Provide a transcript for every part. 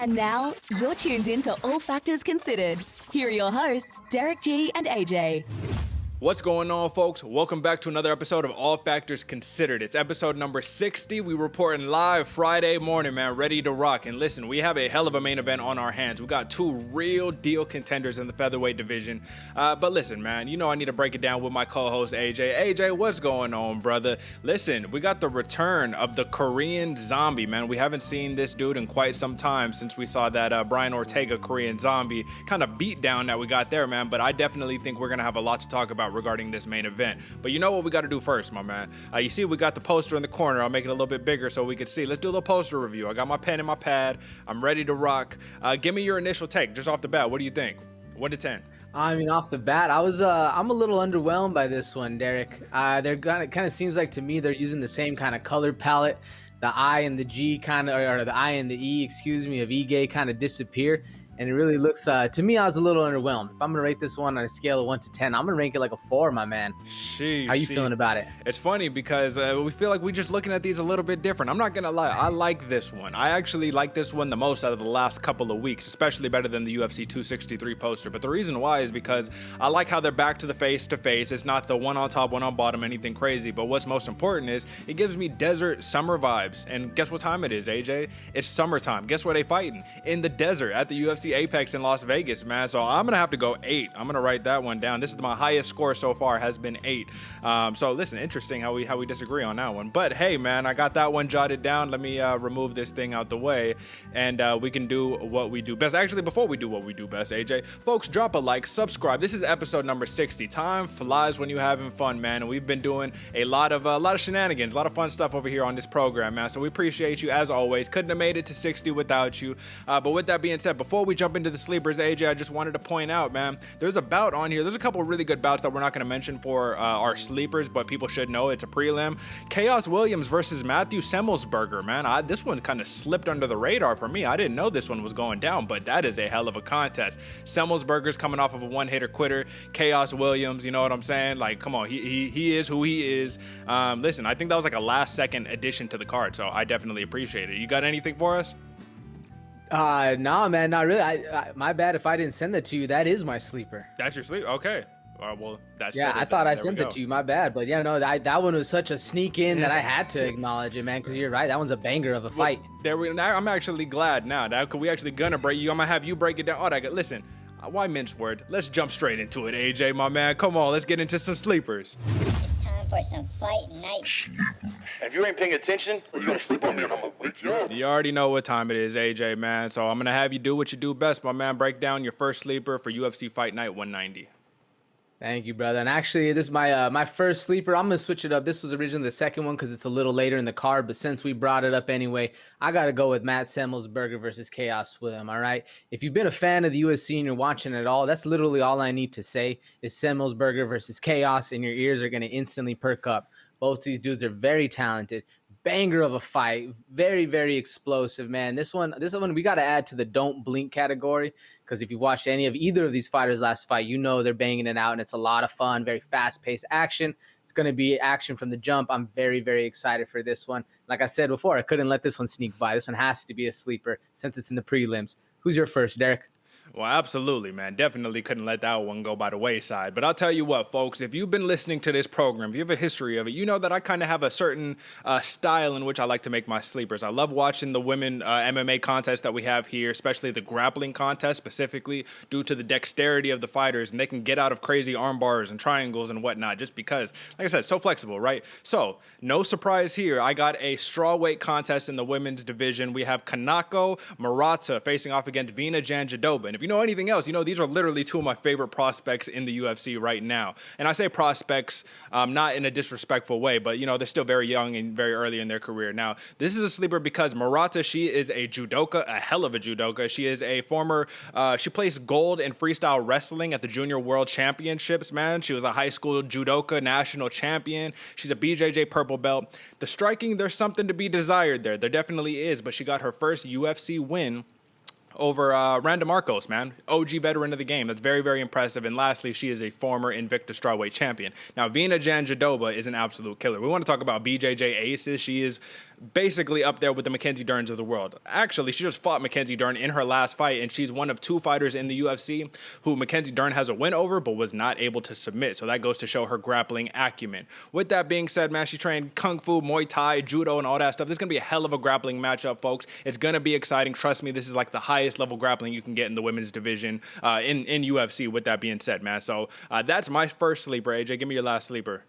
And now, you're tuned in to All Factors Considered. Here are your hosts, Derick G and AJ. What's going on, folks? Welcome back to another episode of All Factors Considered. It's episode number 60. We reporting live Friday morning, man, ready to rock. And listen, we have a hell of a main event on our hands. We got two real deal contenders in the featherweight division. But listen, man, you know I need to break it down with my co-host AJ. AJ, what's going on, brother? Listen, we got the return of the Korean Zombie, man. We haven't seen this dude in quite some time since we saw that Brian Ortega Korean Zombie kind of beat down that we got there, man. But I definitely think we're gonna have a lot to talk about regarding this main event. But you know what we got to do first, my man? You see we got the poster in the corner. I'll make it a little bit bigger so we can see. Let's do a little poster review. I got my pen and my pad. I'm ready to rock. Give me your initial take just off the bat. What do you think? 1 to 10. I mean, off the bat, I'm a little underwhelmed by this one, Derick. They're kind of seems like to me they're using the same kind of color palette. The I and the G kind of, or the I and the E, excuse me, of Ige kind of disappear. And it really looks, to me, I was a little underwhelmed. If I'm going to rate this one on a scale of 1 to 10, I'm going to rank it like a 4, my man. How you feeling about it? It's funny because we feel like we're just looking at these a little bit different. I'm not going to lie. I like this one. I actually like this one the most out of the last couple of weeks, especially better than the UFC 263 poster. But the reason why is because I like how they're back to the face-to-face. It's not the one on top, one on bottom, anything crazy. But what's most important is it gives me desert summer vibes. And guess what time it is, AJ? It's summertime. Guess where they fighting? In the desert at the UFC Apex in Las Vegas, man. So I'm gonna have to go 8. I'm gonna write that one down. This is my highest score so far, has been 8. So listen, interesting how we disagree on that one. But hey, man, I got that one jotted down. Let me remove this thing out the way, and we can do what we do best. Actually, before we do what we do best, AJ, folks, drop a like, subscribe. This is episode number 60. Time flies when you're having fun, man. And we've been doing a lot of shenanigans, a lot of fun stuff over here on this program, man. So we appreciate you as always. Couldn't have made it to 60 without you. But with that being said, before we jump into the sleepers, AJ, I just wanted to point out, man, there's a bout on here. There's a couple of really good bouts that we're not going to mention for our sleepers, but people should know it's a prelim. Chaos Williams versus Matthew Semmelsberger, man. This one kind of slipped under the radar for me. I didn't know this one was going down, but that is a hell of a contest. Semmelsberger's coming off of a one-hitter quitter. Chaos Williams, you know what I'm saying? Like, come on, he is who he is. Listen, I think that was like a last-second addition to the card, so I definitely appreciate it. You got anything for us? No, man, not really. My bad if I didn't send that to you. That is my sleeper. That's your sleep? Okay. Well, that's I thought I sent it to you. My bad, but yeah, no, that one was such a sneak in that I had to acknowledge it, man. Because you're right, that one's a banger of a fight. I'm actually glad now. Because we actually gonna break you. I'm gonna have you break it down. Oh, listen. Why mince word? Let's jump straight into it, AJ, my man. Come on, let's get into some sleepers. It's time for some fight night. If you ain't paying attention, you're gonna sleep on me and I'm gonna wake you up. You already know what time it is, AJ, man. So I'm gonna have you do what you do best, my man. Break down your first sleeper for UFC Fight Night 190. Thank you, brother. And actually, this is my first sleeper. I'm going to switch it up. This was originally the second one because it's a little later in the card. But since we brought it up anyway, I got to go with Matt Semmelsberger versus Chaos William, all right? If you've been a fan of the UFC and you're watching it all, that's literally all I need to say is Semmelsberger versus Chaos, and your ears are going to instantly perk up. Both these dudes are very talented. Banger of a fight, very, very explosive, man. This one we got to add to the don't blink category because if you've watched any of either of these fighters' last fight, you know they're banging it out and it's a lot of fun, very fast-paced action. It's going to be action from the jump. I'm very, very excited for this one. Like I said before, I couldn't let this one sneak by. This one has to be a sleeper since it's in the prelims. Who's your first, Derick? Well, absolutely, man. Definitely couldn't let that one go by the wayside. But I'll tell you what, folks, if you've been listening to this program, if you have a history of it, you know that I kind of have a certain style in which I like to make my sleepers. I love watching the women MMA contests that we have here, especially the grappling contest specifically due to the dexterity of the fighters, and they can get out of crazy arm bars and triangles and whatnot just because, like I said, so flexible, right? So, no surprise here. I got a strawweight contest in the women's division. We have Kanako Murata facing off against Vina Jandiroba. And if you know anything else, you know these are literally two of my favorite prospects in the UFC right now. And I say prospects not in a disrespectful way, but, you know, they're still very young and very early in their career. Now, this is a sleeper because Murata, she is a judoka, a hell of a judoka. She is a former, she placed gold in freestyle wrestling at the Junior World Championships, man. She was a high school judoka national champion. She's a BJJ purple belt. The striking, there's something to be desired there. There definitely is, but she got her first UFC win over Randa Marcos, man. OG veteran of the game. That's very, very impressive. And lastly, she is a former Invicta strawweight champion. Now, Vina Jandiroba is an absolute killer. We want to talk about BJJ aces. She is basically up there with the Mackenzie Derns of the world. Actually, she just fought Mackenzie Dern in her last fight, and she's one of 2 fighters in the UFC who Mackenzie Dern has a win over, but was not able to submit. So that goes to show her grappling acumen. With that being said, man, she trained Kung Fu, Muay Thai, Judo, and all that stuff. This is going to be a hell of a grappling matchup, folks. It's going to be exciting. Trust me, this is like the highest level grappling you can get in the women's division in UFC, with that being said, man. So that's my first sleeper. AJ, give me your last sleeper.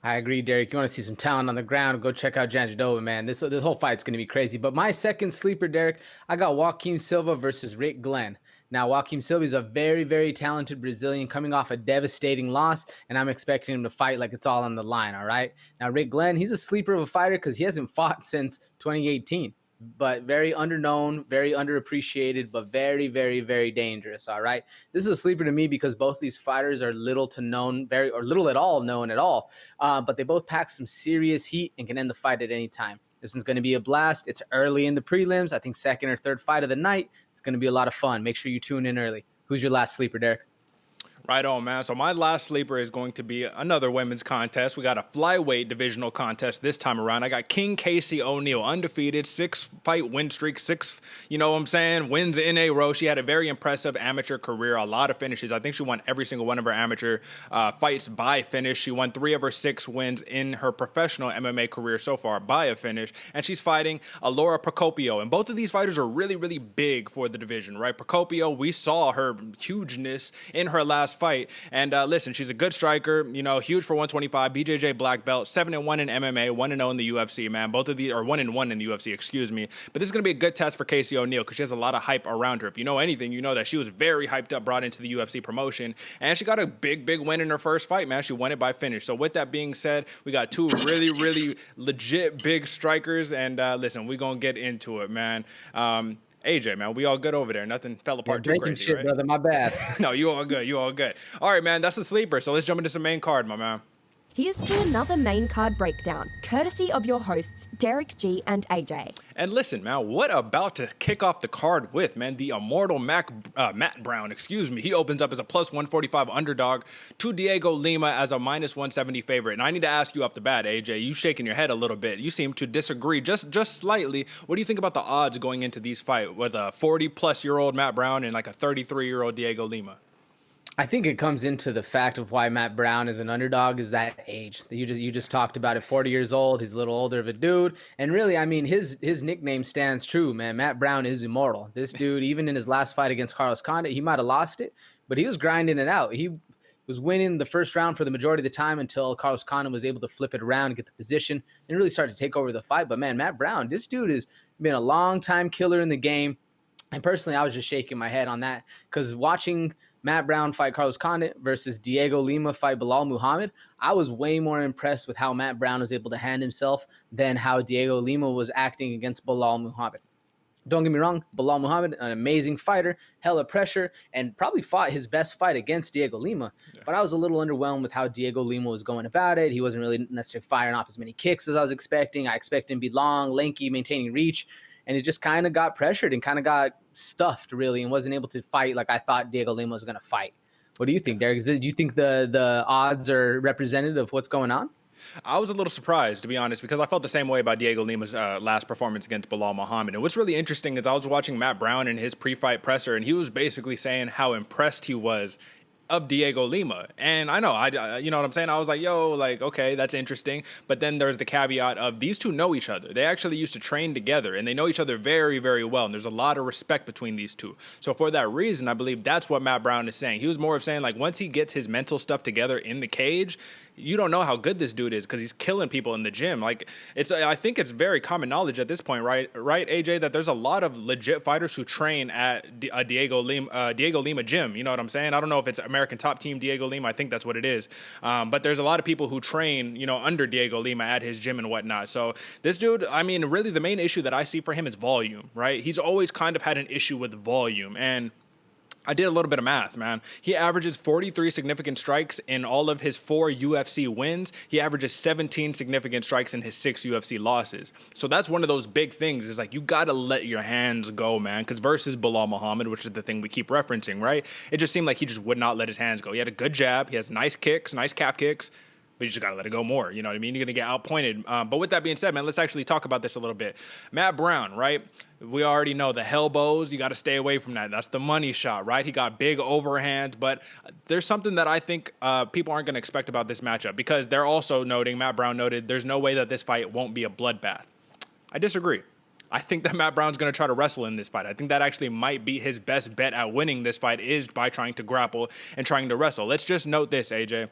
I agree, Derick. You want to see some talent on the ground, go check out Jandiroba, man. This whole fight's going to be crazy. But my second sleeper, Derick, I got Joaquim Silva versus Rick Glenn. Now, Joaquim Silva is a very, very talented Brazilian coming off a devastating loss, and I'm expecting him to fight like it's all on the line, all right? Now, Rick Glenn, he's a sleeper of a fighter because he hasn't fought since 2018. But very underknown, very underappreciated, but very, very, very dangerous. All right. This is a sleeper to me because both of these fighters are little to known, or little at all known at all. But they both pack some serious heat and can end the fight at any time. This one's going to be a blast. It's early in the prelims. I think second or third fight of the night. It's going to be a lot of fun. Make sure you tune in early. Who's your last sleeper, Derick? Right on, man. So my last sleeper is going to be another women's contest. We got a flyweight divisional contest this time around. I got King Casey O'Neill, undefeated, 6-fight win streak, 6, you know what I'm saying, wins in a row. She had a very impressive amateur career, a lot of finishes. I think she won every single one of her amateur fights by finish. She won 3 of her 6 wins in her professional MMA career so far by a finish. And she's fighting Laura Procopio. And both of these fighters are really, really big for the division, right? Procopio, we saw her hugeness in her last fight. And listen, she's a good striker, you know, huge for 125, BJJ black belt, 7-1 in MMA, 1-0 in the UFC, man. Both of these are 1-1 in the UFC, excuse me. But this is going to be a good test for Casey O'Neill because she has a lot of hype around her. If you know anything, you know that she was very hyped up, brought into the UFC promotion, and she got a big, big win in her first fight, man. She won it by finish. So with that being said, we got 2 really, really legit big strikers, and listen, we're going to get into it, man. AJ, man, we all good over there. Nothing fell apart too crazy, shit, right? brother. My bad. No, you all good. You all good. All right, man, that's the sleeper. So let's jump into some main card, my man. Here's to another main card breakdown, courtesy of your hosts, Derick G and AJ. And listen, man, what about to kick off the card with, man? The immortal Matt Brown, excuse me. He opens up as a plus 145 underdog to Diego Lima as a minus 170 favorite. And I need to ask you off the bat, AJ, you shaking your head a little bit. You seem to disagree just slightly. What do you think about the odds going into these fights with a 40-plus-year-old Matt Brown and like a 33-year-old Diego Lima? I think it comes into the fact of why Matt Brown is an underdog is that age. You just talked about it. 40 years old. He's a little older of a dude. And really, I mean, his nickname stands true, man. Matt Brown is immortal. This dude, even in his last fight against Carlos Condit, he might have lost it, but he was grinding it out. He was winning the first round for the majority of the time until Carlos Condit was able to flip it around, get the position, and really start to take over the fight. But man, Matt Brown, this dude has been a long-time killer in the game. And personally, I was just shaking my head on that because watching Matt Brown fight Carlos Condit versus Diego Lima fight Bilal Muhammad, I was way more impressed with how Matt Brown was able to hand himself than how Diego Lima was acting against Bilal Muhammad. Don't get me wrong, Bilal Muhammad, an amazing fighter, hella pressure, and probably fought his best fight against Diego Lima. Yeah. But I was a little underwhelmed with how Diego Lima was going about it. He wasn't really necessarily firing off as many kicks as I was expecting. I expected him to be long, lanky, maintaining reach. And it just kind of got pressured and kind of got stuffed, really, and wasn't able to fight like I thought Diego Lima was going to fight. What do you think, Derick? Do you think the odds are representative of what's going on? I was a little surprised, to be honest, because I felt the same way about Diego Lima's last performance against Bilal Muhammad. And what's really interesting is I was watching Matt Brown in his pre-fight presser, and he was basically saying how impressed he was of Diego Lima. And I know, you know what I'm saying? I was like, yo, like, okay, that's interesting. But then there's the caveat of these two know each other. They actually used to train together, and they know each other very, very well. And there's a lot of respect between these two. So for that reason, I believe that's what Matt Brown is saying. He was more of saying, like, once he gets his mental stuff together in the cage, you don't know how good this dude is because he's killing people in the gym. Like, I think it's very common knowledge at this point, right, AJ, that there's a lot of legit fighters who train at a Diego Lima gym. You know what I'm saying? I don't know if it's American Top Team Diego Lima. I think that's what it is. But there's a lot of people who train, you know, under Diego Lima at his gym and whatnot. So this dude, I mean, really the main issue that I see for him is volume, right? He's always kind of had an issue with volume. And I did a little bit of math, man. He averages 43 significant strikes in all of his 4 UFC wins. He averages 17 significant strikes in his 6 UFC losses. So that's one of those big things, is like, you got to let your hands go, man. Because versus Bilal Muhammad, which is the thing we keep referencing, right? It just seemed like he just would not let his hands go. He had a good jab. He has nice kicks, nice calf kicks. But you just got to let it go more. You know what I mean? You're going to get outpointed. But with that being said, man, let's actually talk about this a little bit. Matt Brown, right? We already know the elbows. You got to stay away from that. That's the money shot, right? He got big overhands. But there's something that I think people aren't going to expect about this matchup, because they're also noting, Matt Brown noted, there's no way that this fight won't be a bloodbath. I disagree. I think that Matt Brown's going to try to wrestle in this fight. I think that actually might be his best bet at winning this fight, is by trying to grapple and trying to wrestle. Let's just note this, AJ.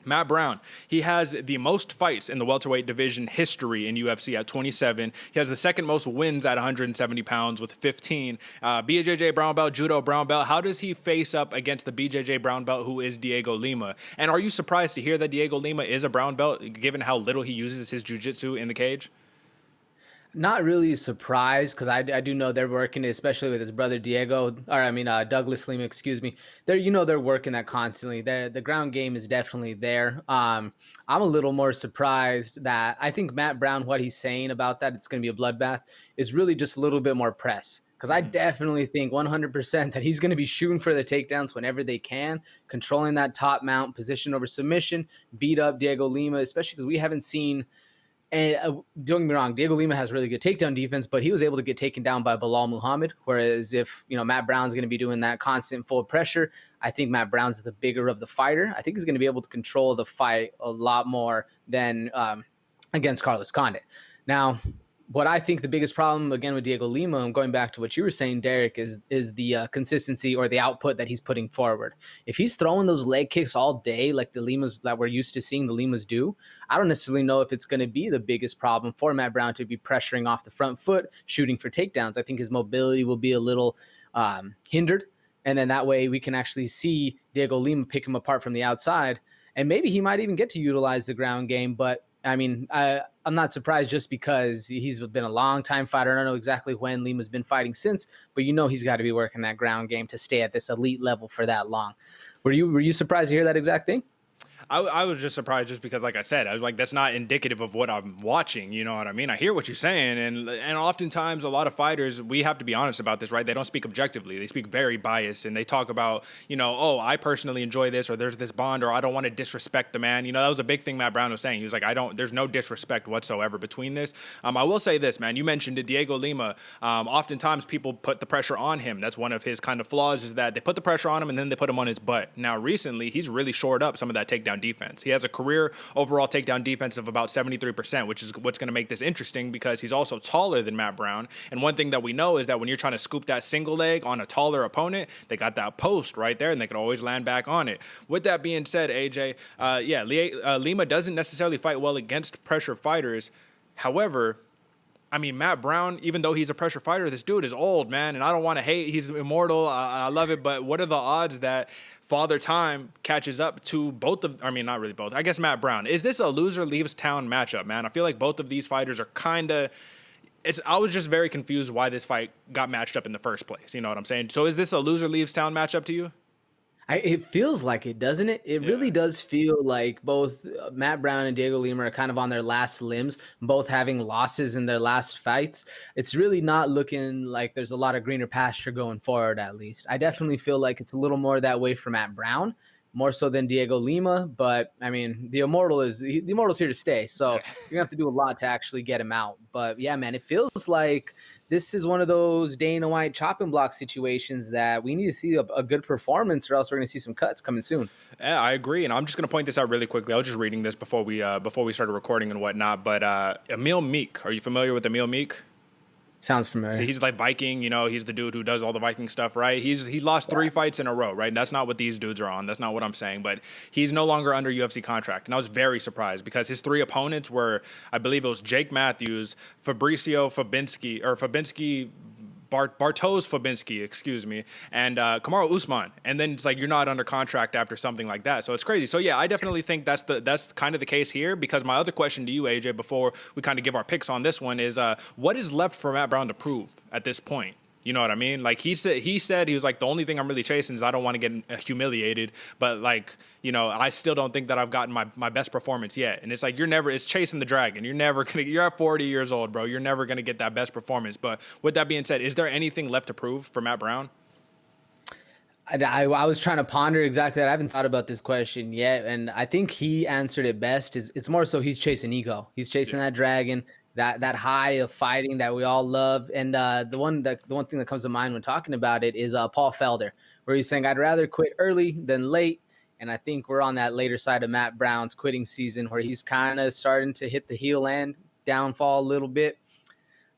Matt Brown, he has the most fights in the welterweight division history in UFC at 27. He has the second most wins at 170 pounds with 15. BJJ brown belt, judo brown belt. How does he face up against the BJJ brown belt, who is Diego Lima? And are you surprised to hear that Diego Lima is a brown belt, given how little he uses his jiu-jitsu in the cage? Not really surprised, because I do know they're working, especially with his brother Douglas Lima, excuse me. They're working that constantly. The ground game is definitely there. I'm a little more surprised that I think Matt Brown, what he's saying about that, it's going to be a bloodbath, is really just a little bit more press. Because I definitely think 100% that he's going to be shooting for the takedowns whenever they can, controlling that top mount, position over submission, beat up Diego Lima, especially because we haven't seen. And don't get me wrong, Diego Lima has really good takedown defense, but he was able to get taken down by Bilal Muhammad. Whereas if Matt Brown's going to be doing that constant full pressure, I think Matt Brown's the bigger of the fighter. I think he's going to be able to control the fight a lot more than against Carlos Condit. Now, what I think the biggest problem, again, with Diego Lima, and going back to what you were saying, Derick, is the consistency or the output that he's putting forward. If he's throwing those leg kicks all day, like the Limas that we're used to seeing the Limas do, I don't necessarily know if it's going to be the biggest problem for Matt Brown to be pressuring off the front foot, shooting for takedowns. I think his mobility will be a little hindered. And then that way we can actually see Diego Lima pick him apart from the outside. And maybe he might even get to utilize the ground game, but I mean, I'm not surprised, just because he's been a long-time fighter. I don't know exactly when Lima's been fighting since, but he's got to be working that ground game to stay at this elite level for that long. Were you surprised to hear that exact thing? I was just surprised, just because, like I said, I was like, that's not indicative of what I'm watching. You know what I mean? I hear what you're saying. And oftentimes a lot of fighters, we have to be honest about this, right? They don't speak objectively. They speak very biased, and they talk about, oh, I personally enjoy this, or there's this bond, or I don't want to disrespect the man. That was a big thing Matt Brown was saying. He was like, there's no disrespect whatsoever between this. I will say this, man, you mentioned it, Diego Lima. Oftentimes people put the pressure on him. That's one of his kind of flaws, is that they put the pressure on him and then they put him on his butt. Now, recently, he's really shored up some of that takedown defense. He has a career overall takedown defense of about 73%, which is what's going to make this interesting, because he's also taller than Matt Brown. And one thing that we know is that when you're trying to scoop that single leg on a taller opponent, they got that post right there, and they can always land back on it. With that being said, AJ, Lima doesn't necessarily fight well against pressure fighters. However, I mean, Matt Brown, even though he's a pressure fighter, this dude is old, man, and I don't want to hate. He's immortal. I love it, but what are the odds that Father Time catches up to not really both. I guess Matt Brown. Is this a loser leaves town matchup, man? I feel like both of these fighters are I was just very confused why this fight got matched up in the first place. You know what I'm saying? So is this a loser leaves town matchup to you? It feels like it, doesn't it? It really does feel like both Matt Brown and Diego Lima are kind of on their last limbs, both having losses in their last fights. It's really not looking like there's a lot of greener pasture going forward, at least. I definitely feel like it's a little more that way for Matt Brown, more so than Diego Lima. But, I mean, the Immortal's here to stay, so you're going to have to do a lot to actually get him out. But, yeah, man, it feels like this is one of those Dana White chopping block situations that we need to see a good performance, or else we're going to see some cuts coming soon. Yeah, I agree. And I'm just going to point this out really quickly. I was just reading this before we started recording and whatnot. But Emil Meek, are you familiar with Emil Meek? Sounds familiar. So he's like Viking, he's the dude who does all the Viking stuff, right? He's lost 3 fights in a row, right? That's not what these dudes are on. That's not what I'm saying. But he's no longer under UFC contract. And I was very surprised, because his 3 opponents were, I believe it was Jake Matthews, Bartosz Fabinski, excuse me, and Kamaru Usman. And then it's like, you're not under contract after something like that. So it's crazy. So yeah, I definitely think that's kind of the case here, because my other question to you, AJ, before we kind of give our picks on this one is, what is left for Matt Brown to prove at this point? You know what I mean? Like he said he was like, the only thing I'm really chasing is I don't want to get humiliated. But like, you know, I still don't think that I've gotten my best performance yet. And it's like, it's chasing the dragon. You're at 40 years old, bro. You're never going to get that best performance. But with that being said, is there anything left to prove for Matt Brown? I was trying to ponder exactly that. I haven't thought about this question yet, and I think he answered it best. It's more so he's chasing ego. He's chasing that dragon, that high of fighting that we all love. And the one thing that comes to mind when talking about it is Paul Felder, where he's saying, "I'd rather quit early than late." And I think we're on that later side of Matt Brown's quitting season, where he's kind of starting to hit the heel and downfall a little bit.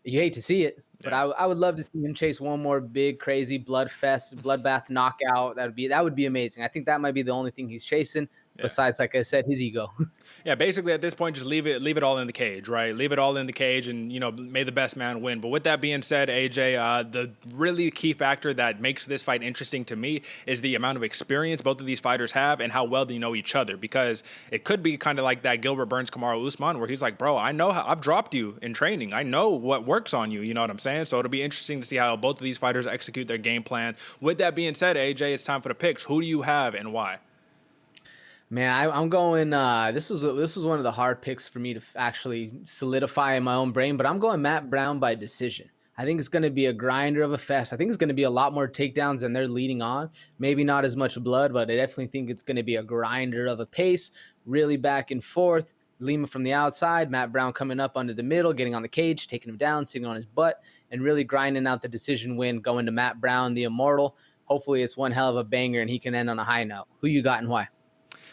You hate to see it, but I would love to see him chase one more big, crazy bloodbath knockout. That would be amazing. I think that might be the only thing he's chasing. Besides, like I said, his ego. Yeah, basically at this point, just leave it all in the cage, right? Leave it all in the cage, and may the best man win. But with that being said, AJ, the really key factor that makes this fight interesting to me is the amount of experience both of these fighters have and how well they know each other. Because it could be kind of like that Gilbert Burns Kamaru Usman, where he's like, bro, I know I've dropped you in training. I know what works on you. You know what I'm saying? So it'll be interesting to see how both of these fighters execute their game plan. With that being said, AJ, it's time for the picks. Who do you have and why? Man, I'm going. This was one of the hard picks for me to actually solidify in my own brain, but I'm going Matt Brown by decision. I think it's going to be a grinder of a fest. I think it's going to be a lot more takedowns than they're leading on. Maybe not as much blood, but I definitely think it's going to be a grinder of a pace, really back and forth. Lima from the outside, Matt Brown coming up under the middle, getting on the cage, taking him down, sitting on his butt, and really grinding out the decision win, going to Matt Brown, the immortal. Hopefully it's one hell of a banger and he can end on a high note. Who you got and why?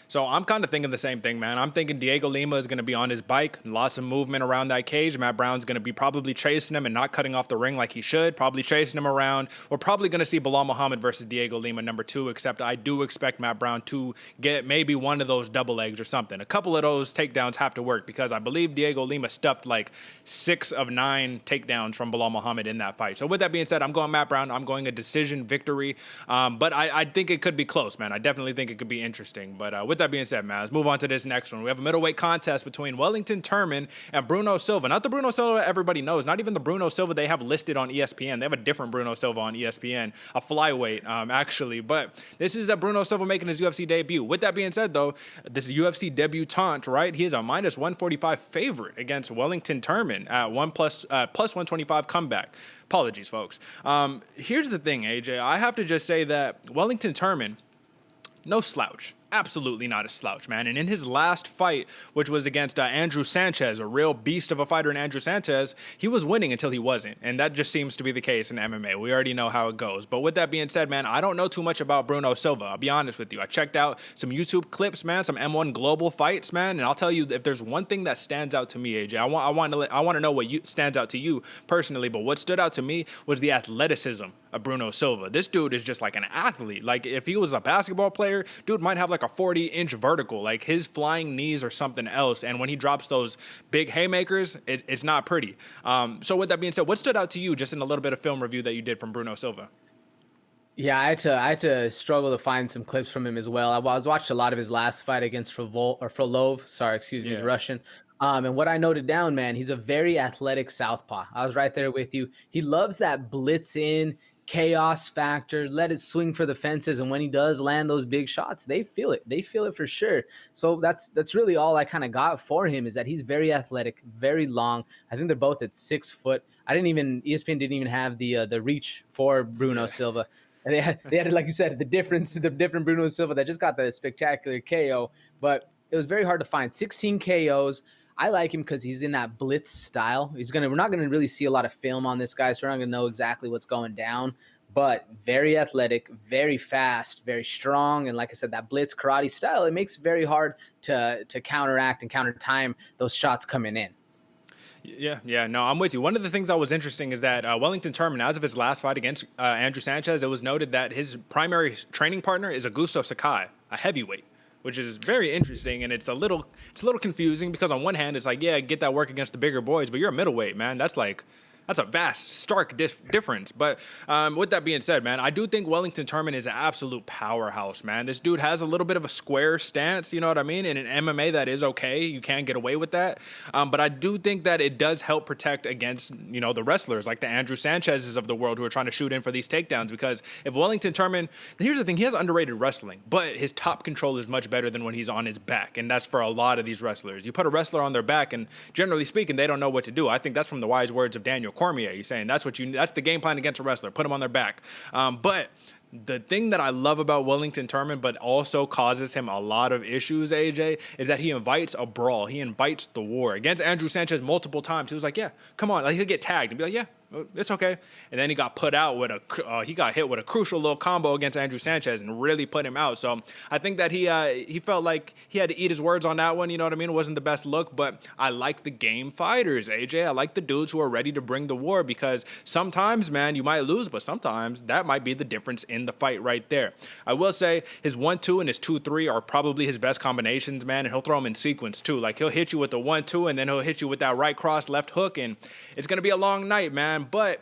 So I'm kind of thinking the same thing, man. I'm thinking Diego Lima is going to be on his bike, lots of movement around that cage. Matt Brown's going to be probably chasing him and not cutting off the ring like he should, probably chasing him around. We're probably going to see Bilal Muhammad versus Diego Lima number 2, except I do expect Matt Brown to get maybe one of those double legs or something. A couple of those takedowns have to work because I believe Diego Lima stuffed like 6 of 9 takedowns from Bilal Muhammad in that fight. So with that being said, I'm going Matt Brown. I'm going a decision victory. But I think it could be close, man. I definitely think it could be interesting. But with that being said, man, let's move on to this next one. We have a middleweight contest between Wellington Turman and Bruno Silva. Not the Bruno Silva everybody knows. Not even the Bruno Silva they have listed on ESPN. They have a different Bruno Silva on ESPN, a flyweight, actually. But this is a Bruno Silva making his UFC debut. With that being said, though, this is UFC debutant, right? He is a minus 145 favorite against Wellington Turman at plus 125 comeback. Apologies, folks. Here's the thing, AJ. I have to just say that Wellington Turman, no slouch. Absolutely not a slouch, man. And in his last fight, which was against Andrew Sanchez, a real beast of a fighter in Andrew Sanchez, he was winning until he wasn't. And that just seems to be the case in MMA. We already know how it goes. But with that being said, man, I don't know too much about Bruno Silva. I'll be honest with you. I checked out some YouTube clips, man, some M1 Global fights, man. And I'll tell you, if there's one thing that stands out to me, AJ, I want to know what stands out to you personally. But what stood out to me was the athleticism of Bruno Silva. This dude is just like an athlete. Like if he was a basketball player, dude might have like a 40-inch vertical. Like his flying knees are something else. And when he drops those big haymakers, it's not pretty. So with that being said, what stood out to you just in a little bit of film review that you did from Bruno Silva? Yeah, I had to struggle to find some clips from him as well. I was watching a lot of his last fight against Frolov. Sorry, excuse me, he's Russian. And what I noted down, man, he's a very athletic southpaw. I was right there with you. He loves that blitz in, chaos factor, let it swing for the fences, and when he does land those big shots, they feel it for sure. So that's really all I kind of got for him, is that he's very athletic, very long. I think they're both at 6 foot. ESPN didn't even have the reach for Bruno Silva. And they had, like you said, the different Bruno Silva that just got the spectacular KO, but it was very hard to find. 16 KOs. I like him because he's in that blitz style. We're not gonna really see a lot of film on this guy, so we're not gonna know exactly what's going down. But very athletic, very fast, very strong, and like I said, that blitz karate style, it makes it very hard to counteract and counter time those shots coming in. Yeah, no, I'm with you. One of the things that was interesting is that Wellington Turman, as of his last fight against Andrew Sanchez, it was noted that his primary training partner is Augusto Sakai, a heavyweight, which is very interesting, and it's a little confusing because on one hand it's like, yeah, get that work against the bigger boys, but you're a middleweight, man. That's like That's a vast, stark difference. But with that being said, man, I do think Wellington Turman is an absolute powerhouse, man. This dude has a little bit of a square stance, you know what I mean? In an MMA, that is okay. You can't get away with that. But I do think that it does help protect against, you know, the wrestlers like the Andrew Sanchez's of the world who are trying to shoot in for these takedowns. Because if Wellington Turman, here's the thing, he has underrated wrestling, but his top control is much better than when he's on his back. And that's for a lot of these wrestlers. You put a wrestler on their back, and generally speaking, they don't know what to do. I think that's from the wise words of Daniel Cormier. You're saying that's the game plan against a wrestler. Put them on their back. But the thing that I love about Wellington Turman, but also causes him a lot of issues, AJ, is that he invites a brawl. He invites the war. Against Andrew Sanchez multiple times, he was like, yeah, come on. Like, he'll get tagged and be like, yeah, it's okay. And then he got put out with he got hit with a crucial little combo against Andrew Sanchez and really put him out. So I think that he felt like he had to eat his words on that one. You know what I mean? It wasn't the best look, but I like the game fighters, AJ. I like the dudes who are ready to bring the war, because sometimes, man, you might lose, but sometimes that might be the difference in the fight right there. I will say his 1-2 and his 2-3 are probably his best combinations, man, and he'll throw them in sequence too. Like, he'll hit you with the 1-2 and then he'll hit you with that right cross, left hook, and it's going to be a long night, man. But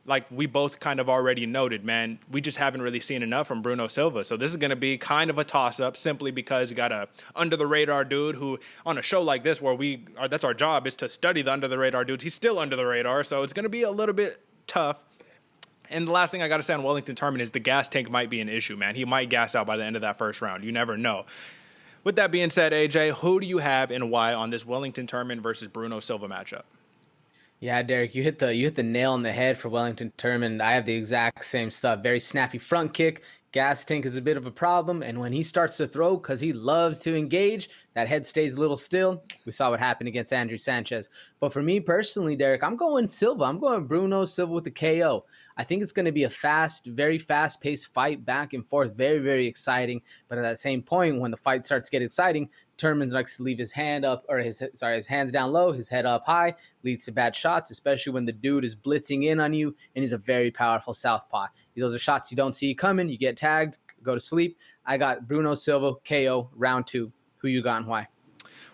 like we both kind of already noted, man, we just haven't really seen enough from Bruno Silva. So this is going to be kind of a toss-up, simply because you got a under-the-radar dude who, on a show like this where that's our job, is to study the under-the-radar dudes. He's still under the radar, so it's going to be a little bit tough. And the last thing I got to say on Wellington Turman is the gas tank might be an issue, man. He might gas out by the end of that first round. You never know. With that being said, AJ, who do you have and why on this Wellington Turman versus Bruno Silva matchup? Yeah, Derick, you hit the nail on the head for Wellington Turman. I have the exact same stuff. Very snappy front kick. Gas tank is a bit of a problem, and when he starts to throw, because he loves to engage, that head stays a little still. We saw what happened against Andrew Sanchez. But for me personally, Derick, I'm going Silva. I'm going Bruno Silva with the KO. I think it's going to be a very fast-paced fight, back and forth, very, very exciting. But at that same point, when the fight starts to get exciting, Turman likes to leave his hand up, or his hands down low, his head up high, leads to bad shots, especially when the dude is blitzing in on you, and he's a very powerful southpaw. Those are shots you don't see coming. You get tagged, go to sleep. I got Bruno Silva, KO, round 2. Who you got and why?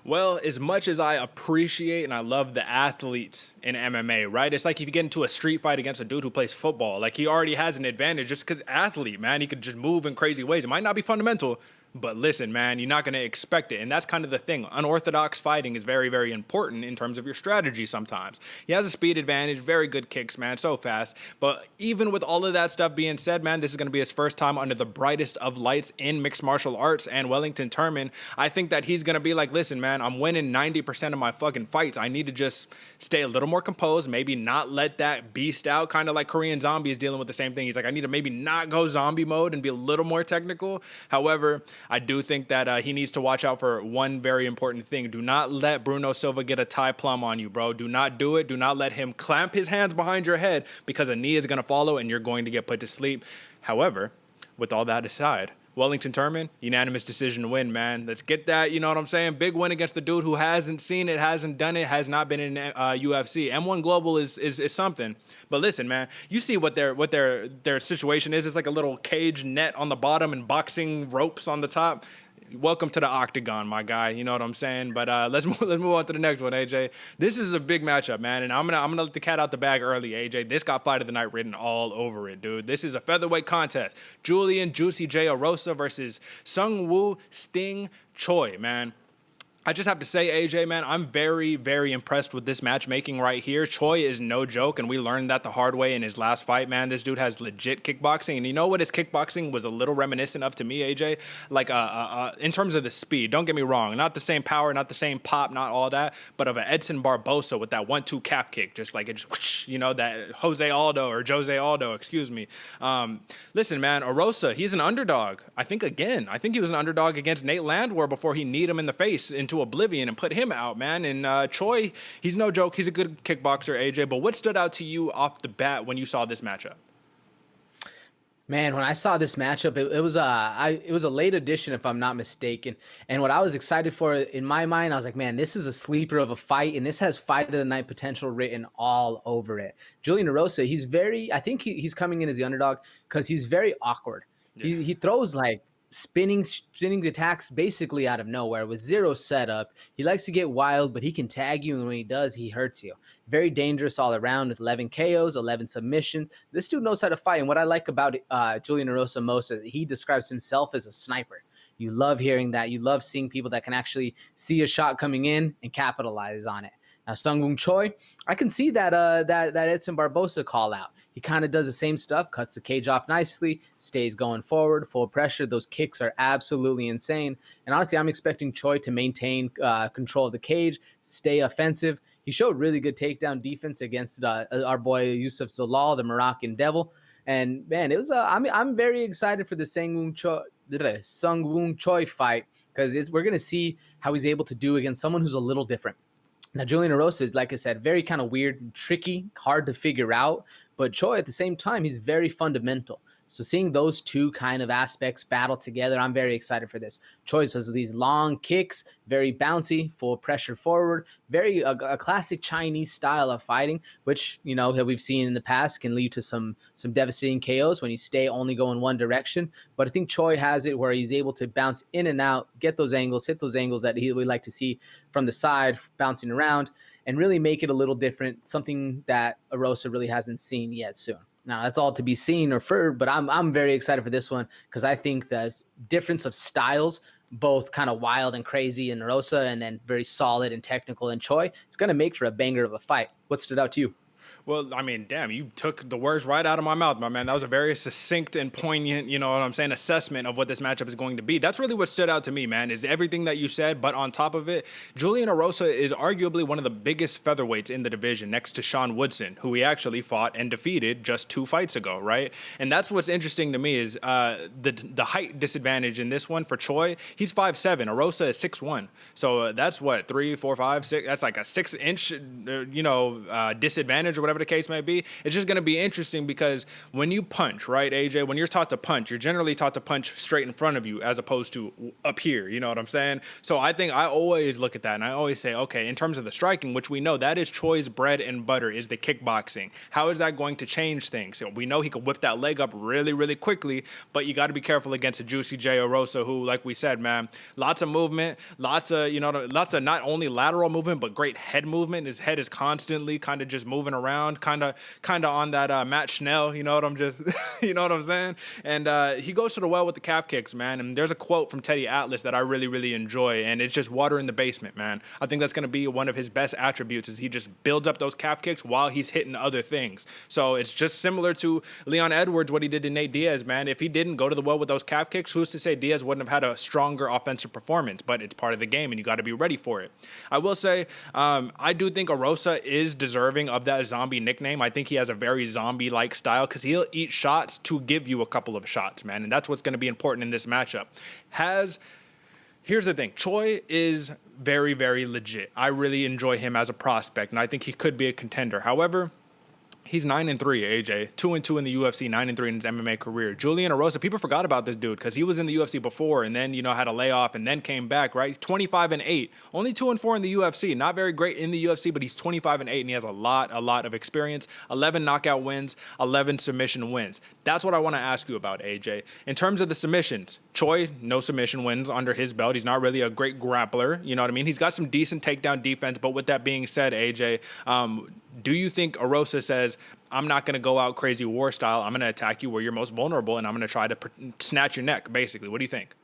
Well, as much as I appreciate and I love the athletes in MMA, right? It's like if you get into a street fight against a dude who plays football, like he already has an advantage just because athlete, man. He could just move in crazy ways. It might not be fundamental, but listen, man, you're not going to expect it. And that's kind of the thing. Unorthodox fighting is very, very important in terms of your strategy sometimes. He has a speed advantage, very good kicks, man, so fast. But even with all of that stuff being said, man, this is going to be his first time under the brightest of lights in mixed martial arts. And Wellington Turman, I think that he's going to be like, listen, man, I'm winning 90% of my fucking fights. I need to just stay a little more composed, maybe not let that beast out, kind of like Korean Zombie is dealing with the same thing. He's like, I need to maybe not go zombie mode and be a little more technical. However, I do think that he needs to watch out for one very important thing. Do not let Bruno Silva get a Thai plum on you, bro. Do not do it. Do not let him clamp his hands behind your head, because a knee is going to follow and you're going to get put to sleep. However, with all that aside, Wellington Turman, unanimous decision to win, man. Let's get that, you know what I'm saying? Big win against the dude who hasn't seen it, hasn't done it, has not been in UFC. M1 Global is something. But listen, man, you see what their situation is. It's like a little cage net on the bottom and boxing ropes on the top. Welcome to the octagon, my guy. You know what I'm saying? But let's move on to the next one, AJ. This is a big matchup, man, and I'm gonna let the cat out the bag early, AJ. This got fight of the night written all over it, dude. This is a featherweight contest. Julian Juicy J Erosa versus Seungwoo Sting Choi, man. I just have to say, AJ, man, I'm very, very impressed with this matchmaking right here. Choi is no joke, and we learned that the hard way in his last fight, man. This dude has legit kickboxing, and you know what his kickboxing was a little reminiscent of to me, AJ? Like, in terms of the speed, don't get me wrong, not the same power, not the same pop, not all that, but of an Edson Barbosa with that 1-2 calf kick, just like, you know, that Jose Aldo, excuse me. Listen, man, Erosa, he's an underdog. I think he was an underdog against Nate Landwehr before he kneed him in the face into oblivion and put him out, man. And Choi, he's no joke. He's a good kickboxer, AJ. But what stood out to you off the bat when you saw this matchup? Man, when I saw this matchup, it was a late edition, if I'm not mistaken. And what I was excited for in my mind, I was like, man, this is a sleeper of a fight, and this has fight of the night potential written all over it. Julian Erosa, I think he's coming in as the underdog because he's very awkward. Yeah. He throws like spinning attacks basically out of nowhere with zero setup. He likes to get wild, but he can tag you, and when he does, he hurts you. Very dangerous all around with 11 KOs, 11 submissions. This dude knows how to fight, and what I like about Julian Erosa most is that he describes himself as a sniper. You love hearing that. You love seeing people that can actually see a shot coming in and capitalize on it. Now, Seungwoo Choi, I can see that Edson Barbosa call out. He kind of does the same stuff, cuts the cage off nicely, stays going forward, full pressure. Those kicks are absolutely insane. And honestly, I'm expecting Choi to maintain control of the cage, stay offensive. He showed really good takedown defense against our boy Yusuf Zalal, the Moroccan Devil. And man, it was I'm very excited for the Seungwoo Choi fight, because we're gonna see how he's able to do against someone who's a little different. Now, Julian Erosa is, like I said, very kind of weird, tricky, hard to figure out. But Choi, at the same time, he's very fundamental. So seeing those two kind of aspects battle together, I'm very excited for this. Choi does these long kicks, very bouncy, full pressure forward, very a classic Chinese style of fighting, which, you know, that we've seen in the past can lead to some devastating KOs when you stay only going one direction. But I think Choi has it where he's able to bounce in and out, get those angles, hit those angles that he would like to see from the side, bouncing around, and really make it a little different, something that Erosa really hasn't seen yet soon. Now, that's all to be seen or heard, but I'm very excited for this one because I think the difference of styles, both kind of wild and crazy in Erosa and then very solid and technical in Choi, it's going to make for a banger of a fight. What stood out to you? Well, I mean, damn, you took the words right out of my mouth, my man. That was a very succinct and poignant, you know what I'm saying, assessment of what this matchup is going to be. That's really what stood out to me, man, is everything that you said, but on top of it, Julian Erosa is arguably one of the biggest featherweights in the division next to Sean Woodson, who he actually fought and defeated just 2 fights ago, right? And that's what's interesting to me is the height disadvantage in this one for Choi. He's 5'7", Erosa is 6'1". So that's what, 3, 4, 5, 6, that's like a 6-inch, disadvantage or whatever the case may be. It's just going to be interesting because when you punch, right, AJ, when you're taught to punch, you're generally taught to punch straight in front of you as opposed to up here. You know what I'm saying? So I think I always look at that and I always say, okay, in terms of the striking, which we know that is Choi's bread and butter, is the kickboxing. How is that going to change things? We know he could whip that leg up really, really quickly, but you got to be careful against a Juicy J Erosa who, like we said, man, lots of movement, lots of not only lateral movement, but great head movement. His head is constantly kind of just moving around, kind of on that Matt Schnell, you know what I'm saying? And he goes to the well with the calf kicks, man. And there's a quote from Teddy Atlas that I really, really enjoy, and it's just water in the basement, man. I think that's going to be one of his best attributes is he just builds up those calf kicks while he's hitting other things. So it's just similar to Leon Edwards, what he did to Nate Diaz, man. If he didn't go to the well with those calf kicks, who's to say Diaz wouldn't have had a stronger offensive performance? But it's part of the game, and you got to be ready for it. I will say, I do think Erosa is deserving of that zombie nickname. I think he has a very zombie-like style because he'll eat shots to give you a couple of shots, man. And that's what's going to be important in this matchup. Here's the thing. Choi is very, very legit. I really enjoy him as a prospect, and I think he could be a contender. However, he's 9-3, AJ. 2-2 in the UFC, 9-3 in his MMA career. Julian Erosa, people forgot about this dude because he was in the UFC before and then, had a layoff and then came back, right? 25-8. Only 2-4 in the UFC. Not very great in the UFC, but he's 25-8 and he has a lot of experience. 11 knockout wins, 11 submission wins. That's what I want to ask you about, AJ. In terms of the submissions, Choi, no submission wins under his belt. He's not really a great grappler. You know what I mean? He's got some decent takedown defense, but with that being said, AJ, do you think Erosa says, I'm not going to go out crazy war style, I'm going to attack you where you're most vulnerable, and I'm going to try to snatch your neck, basically? What do you think?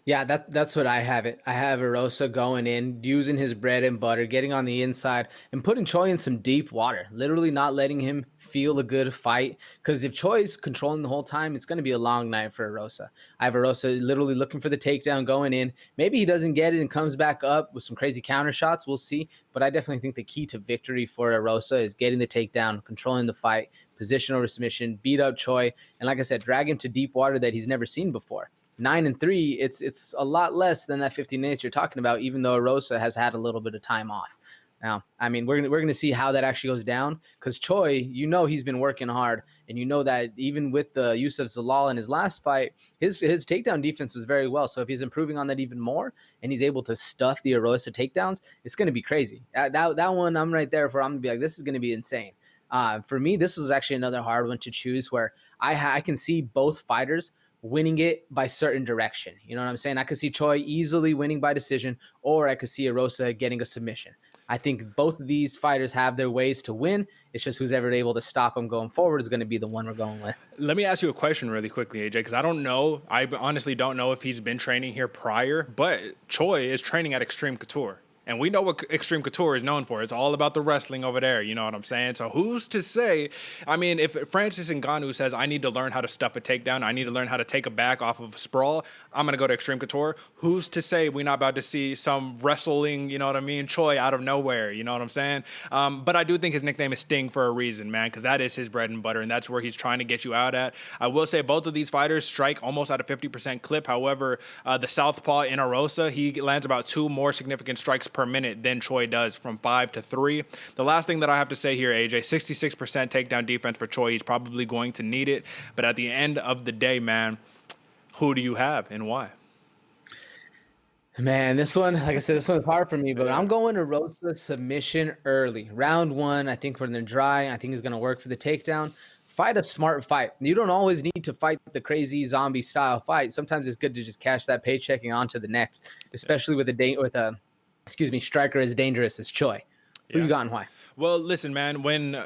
Yeah, that's what I have it. I have Erosa going in, using his bread and butter, getting on the inside, and putting Choi in some deep water, literally not letting him feel a good fight. Because if Choi's controlling the whole time, it's going to be a long night for Erosa. I have Erosa literally looking for the takedown, going in. Maybe he doesn't get it and comes back up with some crazy counter shots. We'll see. But I definitely think the key to victory for Erosa is getting the takedown, controlling the fight, position over submission, beat up Choi, and like I said, drag him to deep water that he's never seen before. 9-3, it's a lot less than that 15 minutes you're talking about, even though Erosa has had a little bit of time off. Now, I mean, we're gonna see how that actually goes down because Choi, he's been working hard, and that even with the use of Zalal in his last fight, his takedown defense was very well. So if he's improving on that even more and he's able to stuff the Erosa takedowns, it's gonna be crazy. That one, I'm right there for. I'm gonna be like, this is gonna be insane. For me, this is actually another hard one to choose where I can see both fighters winning it by certain direction. You know what I'm saying? I could see Choi easily winning by decision, or I could see Erosa getting a submission. I think both of these fighters have their ways to win. It's just who's ever able to stop them going forward is going to be the one we're going with. Let me ask you a question really quickly, AJ, because I don't know. I honestly don't know if he's been training here prior, but Choi is training at Extreme Couture. And we know what Extreme Couture is known for. It's all about the wrestling over there. You know what I'm saying? So who's to say? I mean, if Francis Ngannou says, I need to learn how to stuff a takedown, I need to learn how to take a back off of a sprawl, I'm going to go to Extreme Couture. Who's to say we're not about to see some wrestling, you know what I mean, Choi out of nowhere? You know what I'm saying? But I do think his nickname is Sting for a reason, man, because that is his bread and butter, and that's where he's trying to get you out at. I will say both of these fighters strike almost at a 50% clip. However, the southpaw in Erosa, he lands about 2 more significant strikes per minute than Choi does, from 5 to 3. The last thing that I have to say here, AJ, 66% takedown defense for Choi. He's probably going to need it. But at the end of the day, man, who do you have and why? Man, this one, like I said, this one's hard for me, but I'm going to Rosa submission early. Round 1, I think when they're dry, I think he's going to work for the takedown. Fight a smart fight. You don't always need to fight the crazy zombie style fight. Sometimes it's good to just cash that paycheck and on to the next, especially with a striker as dangerous as Choi. Who you got and why? Well, listen, man, when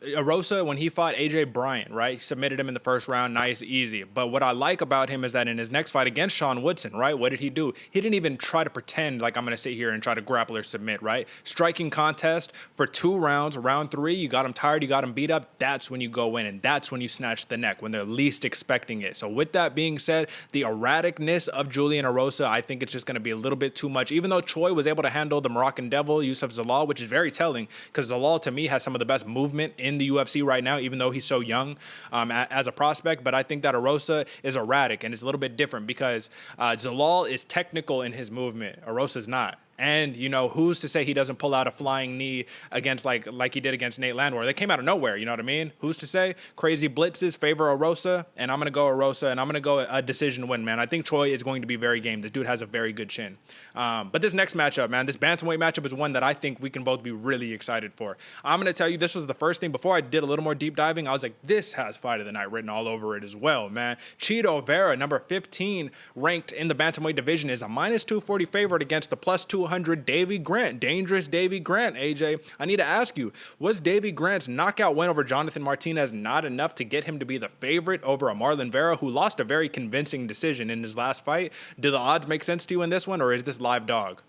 Erosa, when he fought AJ Bryant, right, he submitted him in the first round, nice, easy. But what I like about him is that in his next fight against Sean Woodson, right, what did he do? He didn't even try to pretend like I'm going to sit here and try to grapple or submit, right? Striking contest for 2 rounds. Round 3, you got him tired, you got him beat up. That's when you go in, and that's when you snatch the neck, when they're least expecting it. So with that being said, the erraticness of Julian Erosa, I think it's just going to be a little bit too much. Even though Choi was able to handle the Moroccan Devil, Yusuf Zalal, which is very telling, because Zalal, to me, has some of the best movement in the UFC right now, even though he's so young as a prospect. But I think that Erosa is erratic, and it's a little bit different because Zalal is technical in his movement. Erosa's not. And, you know, who's to say he doesn't pull out a flying knee against like he did against Nate Landwehr? They came out of nowhere, you know what I mean? Who's to say? Crazy blitzes favor Erosa, and I'm going to go Erosa, and I'm going to go a decision win, man. I think Choi is going to be very game. This dude has a very good chin. But this next matchup, man, this bantamweight matchup is one that I think we can both be really excited for. I'm going to tell you, this was the first thing. Before I did a little more deep diving, I was like, this has Fight of the Night written all over it as well, man. Cheeto Vera, number 15, ranked in the bantamweight division, is a minus 240 favorite against the plus 200 Davey Grant. Dangerous Davey Grant, AJ. I need to ask you, was Davey Grant's knockout win over Jonathan Martinez not enough to get him to be the favorite over a Marlon Vera, who lost a very convincing decision in his last fight? Do the odds make sense to you in this one, or is this live dog?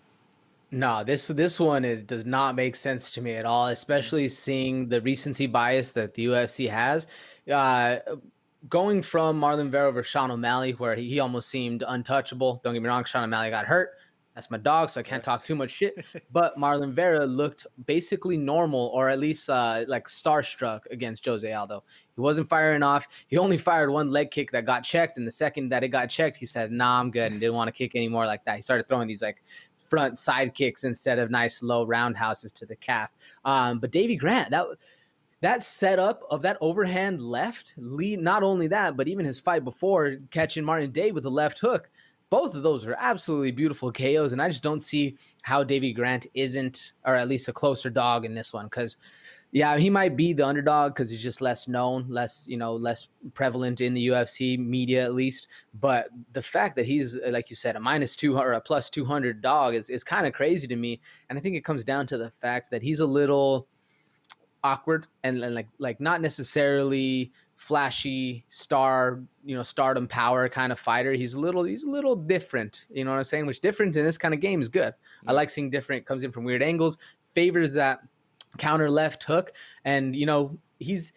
No, this one does not make sense to me at all, especially seeing the recency bias that the UFC has. Going from Marlon Vera over Sean O'Malley, where he almost seemed untouchable. Don't get me wrong, Sean O'Malley got hurt. That's my dog, so I can't talk too much shit. But Marlon Vera looked basically normal, or at least like starstruck against Jose Aldo. He wasn't firing off. He only fired 1 leg kick that got checked, and the second that it got checked, he said, nah, I'm good, and didn't want to kick anymore like that. He started throwing these like front side kicks instead of nice low roundhouses to the calf. But Davey Grant, that setup of that overhand left lead, not only that, but even his fight before catching Martin Day with a left hook, both of those were absolutely beautiful KOs, and I just don't see how Davey Grant isn't, or at least a closer dog in this one. Because, yeah, he might be the underdog because he's just less known, less prevalent in the UFC media at least. But the fact that he's, like you said, a minus 200 or a plus 200 dog is kind of crazy to me. And I think it comes down to the fact that he's a little awkward and like not necessarily flashy stardom power kind of fighter. He's a little different, you know what I'm saying? Which different in this kind of game is good. I like seeing different, comes in from weird angles, favors that counter left hook, and he's,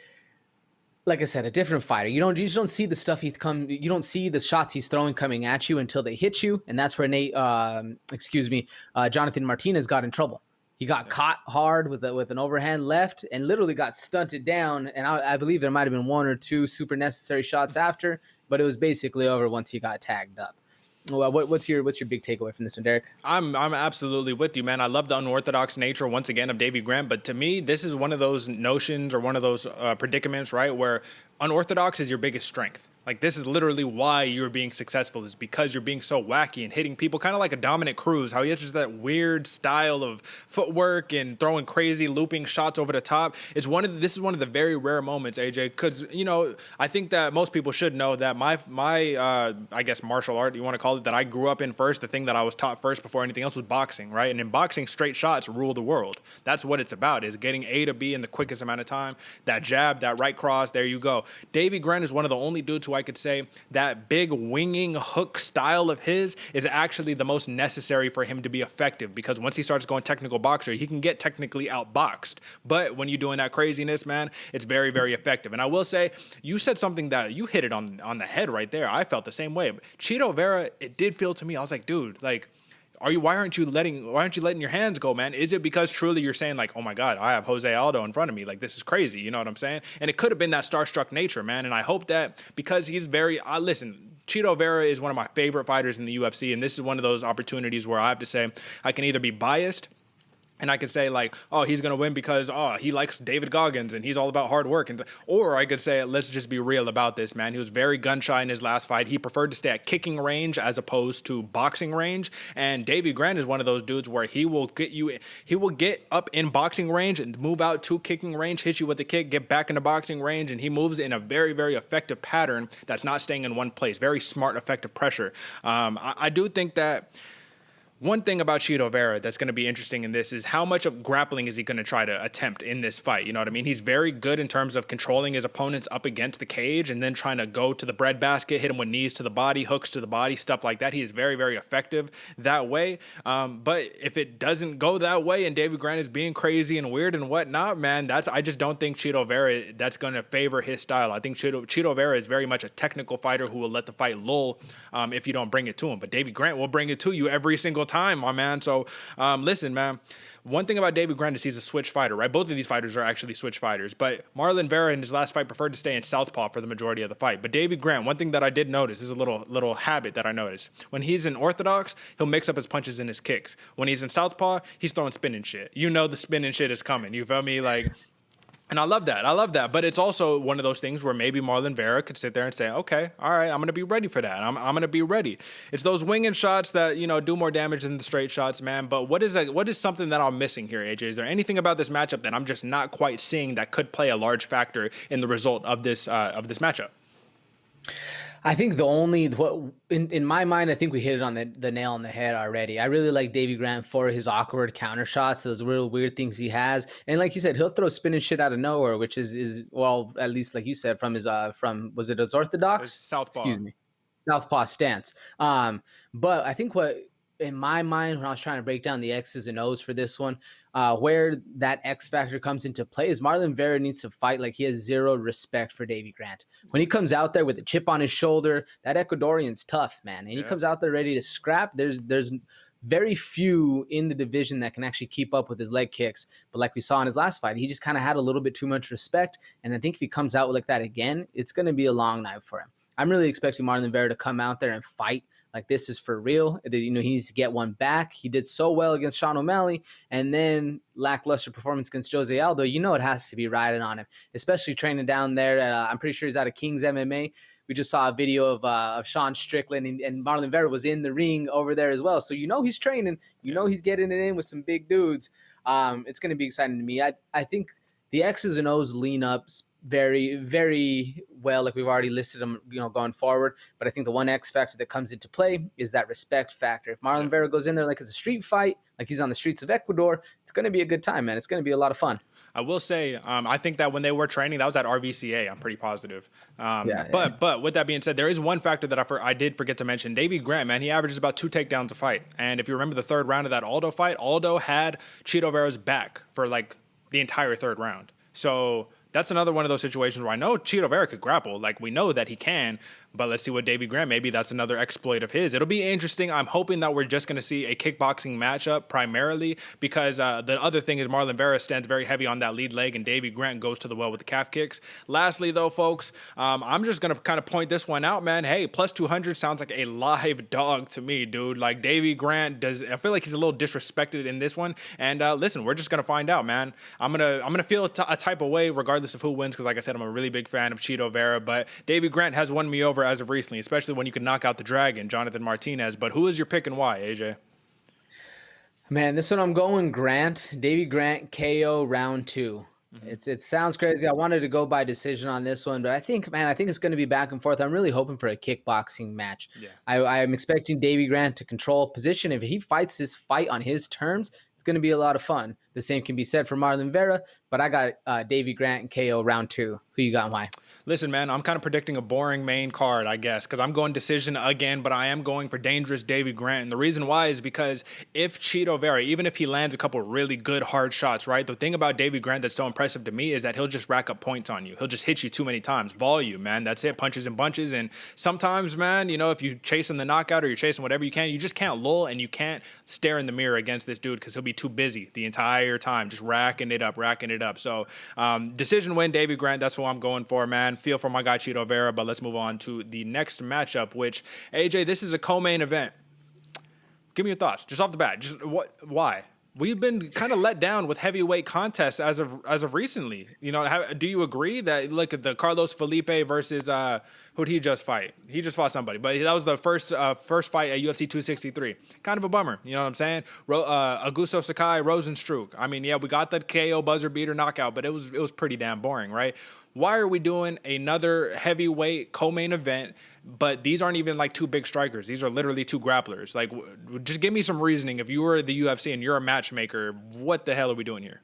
like I said, a different fighter. You just don't see the stuff you don't see the shots he's throwing coming at you until they hit you, and that's where Jonathan Martinez got in trouble. He got caught hard with an overhand left and literally got stunted down. And I believe there might have been 1 or 2 super necessary shots after, but it was basically over once he got tagged up. Well, what's your big takeaway from this one, Derick? I'm absolutely with you, man. I love the unorthodox nature, once again, of Davey Grant. But to me, this is one of those notions or one of those predicaments, right, where unorthodox is your biggest strength. Like, this is literally why you're being successful, is because you're being so wacky and hitting people, kind of like a Dominic Cruz, how he has just that weird style of footwork and throwing crazy looping shots over the top. This is one of the very rare moments, AJ, because, you know, I think that most people should know that my I guess martial art, you want to call it, that I grew up in first, the thing that I was taught first before anything else was boxing, right? And in boxing, straight shots rule the world. That's what it's about, is getting A to B in the quickest amount of time. That jab, that right cross, there you go. Davey Grant is one of the only dudes who I could say that big winging hook style of his is actually the most necessary for him to be effective, because once he starts going technical boxer, he can get technically outboxed. But when you're doing that craziness, man, it's very, very effective. And I will say, you said something that you hit it on the head right there. I felt the same way. Chito Vera, it did feel to me, I was like, dude, like, why aren't you letting your hands go, man? Is it because truly you're saying like, oh my God, I have Jose Aldo in front of me, like, this is crazy, you know what I'm saying? And it could have been that starstruck nature, man. And I hope that, because he's very, listen, Chito Vera is one of my favorite fighters in the UFC, and this is one of those opportunities where I have to say I can either be biased, and I could say like, oh, he's going to win because, oh, he likes David Goggins and he's all about hard work. Or I could say, let's just be real about this, man. He was very gun shy in his last fight. He preferred to stay at kicking range as opposed to boxing range. And Davey Grant is one of those dudes where he will get up in boxing range and move out to kicking range, hit you with a kick, get back into boxing range. And he moves in a very, very effective pattern that's not staying in one place. Very smart, effective pressure. I do think that one thing about Chito Vera that's going to be interesting in this is how much of grappling is he going to try to attempt in this fight. You know what I mean? He's very good in terms of controlling his opponents up against the cage and then trying to go to the breadbasket, hit him with knees to the body, hooks to the body, stuff like that. He is very, very effective that way. But if it doesn't go that way and David Grant is being crazy and weird and whatnot, man, I just don't think Chito Vera, that's going to favor his style. I think Chito Vera is very much a technical fighter who will let the fight lull if you don't bring it to him. But David Grant will bring it to you every single time, my man. So listen, man, one thing about David Grant is he's a switch fighter, right? Both of these fighters are actually switch fighters, but Marlon Vera in his last fight preferred to stay in southpaw for the majority of the fight. But David Grant, one thing that I did notice, is a little habit that I noticed. When he's in orthodox, he'll mix up his punches and his kicks. When he's in southpaw, he's throwing spinning shit. You know the spinning shit is coming. You feel me? Like, and I love that. But it's also one of those things where maybe Marlon Vera could sit there and say, okay, all right, I'm going to be ready for that. I'm going to be ready. It's those winging shots that, you know, do more damage than the straight shots, man. But what is something that I'm missing here, AJ? Is there anything about this matchup that I'm just not quite seeing that could play a large factor in the result of this matchup? I think in my mind, I think we hit it on the nail on the head already. I really like Davey Grant for his awkward counter shots, those real weird things he has. And like you said, he'll throw spinning shit out of nowhere, which is well, at least like you said, from his was it his orthodox? Southpaw. Excuse me. Southpaw stance. But I think in my mind, when I was trying to break down the X's and O's for this one, where that X factor comes into play is Marlon Vera needs to fight like he has zero respect for Davey Grant. When he comes out there with a chip on his shoulder, that Ecuadorian's tough, man. And he comes out there ready to scrap. There's very few in the division that can actually keep up with his leg kicks. But like we saw in his last fight, he just kind of had a little bit too much respect. And I think if he comes out like that again, it's going to be a long night for him. I'm really expecting Marlon Vera to come out there and fight like this is for real. You know, he needs to get one back. He did so well against Sean O'Malley, and then lackluster performance against Jose Aldo. You know, it has to be riding on him, especially training down there. I'm pretty sure he's out of King's MMA. We just saw a video of Sean Strickland, and Marlon Vera was in the ring over there as well. So you know he's training. You know he's getting it in with some big dudes. It's going to be exciting to me. I think the X's and O's lean up very, very well, like we've already listed them, you know, going forward. But I think the one X factor that comes into play is that respect factor. If Marlon Vera goes in there like it's a street fight, like he's on the streets of Ecuador, it's going to be a good time, man. It's going to be a lot of fun. I will say, I think that when they were training, that was at RVCA. I'm pretty positive. But with that being said, there is one factor that I did forget to mention. Davey Grant, man, he averages about 2 takedowns a fight. And if you remember the third round of that Aldo fight, Aldo had Chito Vera's back for like the entire third round. So that's another one of those situations where I know Chito Vera could grapple. Like, we know that he can, but let's see what Davey Grant, maybe that's another exploit of his. It'll be interesting. I'm hoping that we're just going to see a kickboxing matchup primarily, because the other thing is Marlon Vera stands very heavy on that lead leg, and Davey Grant goes to the well with the calf kicks. Lastly, though, folks, I'm just going to kind of point this one out, man. Hey, plus 200 sounds like a live dog to me, dude. Like, Davey Grant I feel like he's a little disrespected in this one. And listen, we're just going to find out, man. I'm gonna feel a type of way regardless regardless of who wins, because like I said, I'm a really big fan of Chito Vera, but Davey Grant has won me over as of recently, especially when you can knock out the Dragon, Jonathan Martinez. But who is your pick and why, AJ? Man, this one I'm going Grant. Davey Grant, KO round 2. It sounds crazy. I wanted to go by decision on this one, but I think it's going to be back and forth. I'm really hoping for a kickboxing match. Yeah. I'm expecting Davey Grant to control position. If he fights this fight on his terms, it's going to be a lot of fun. The same can be said for Marlon Vera, but I got Davey Grant and KO round 2. Who you got and why? Listen, man, I'm kind of predicting a boring main card, I guess, because I'm going decision again, but I am going for dangerous Davey Grant. And the reason why is because if Chito Vera, even if he lands a couple really good hard shots, right? The thing about Davey Grant that's so impressive to me is that he'll just rack up points on you. He'll just hit you too many times. Volume, man. That's it. Punches and bunches. And sometimes, man, you know, if you're chasing the knockout or you're chasing whatever you just can't lull and you can't stare in the mirror against this dude because he'll be too busy the entire time, just racking it up. So decision win, Davey Grant. That's what I'm going for, man. Feel for my guy Chito Vera, but let's move on to the next matchup, which, AJ, this is a co-main event. Give me your thoughts, just off the bat. Just why? We've been kind of let down with heavyweight contests as of recently. You know, do you agree that, look at the Carlos Felipe versus who'd he just fight? He just fought somebody, but that was the first fight at UFC 263. Kind of a bummer, you know what I'm saying? Augusto Sakai, Rosenstruck. I mean, yeah, we got the KO buzzer beater knockout, but it was pretty damn boring, right? Why are we doing another heavyweight co-main event, but these aren't even like two big strikers? These are literally two grapplers. Like, just give me some reasoning. If you were the UFC and you're a matchmaker, what the hell are we doing here?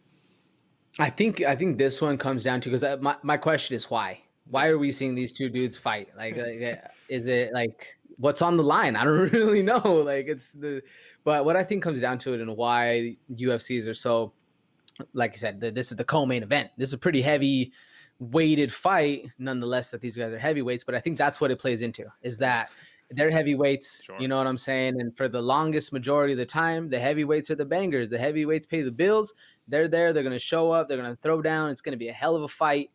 I think this one comes down to, because my question is why? Why are we seeing these two dudes fight? Like is it like what's on the line? I don't really know. Like but what I think comes down to it and why UFCs are so, like I said, this is the co-main event. This is a pretty heavy weighted fight, nonetheless, that these guys are heavyweights, but I think that's what it plays into, is that they're heavyweights. Sure. You know what I'm saying? And for the longest majority of the time, the heavyweights are the bangers. The heavyweights pay the bills. They're there. They're going to show up. They're going to throw down. It's going to be a hell of a fight.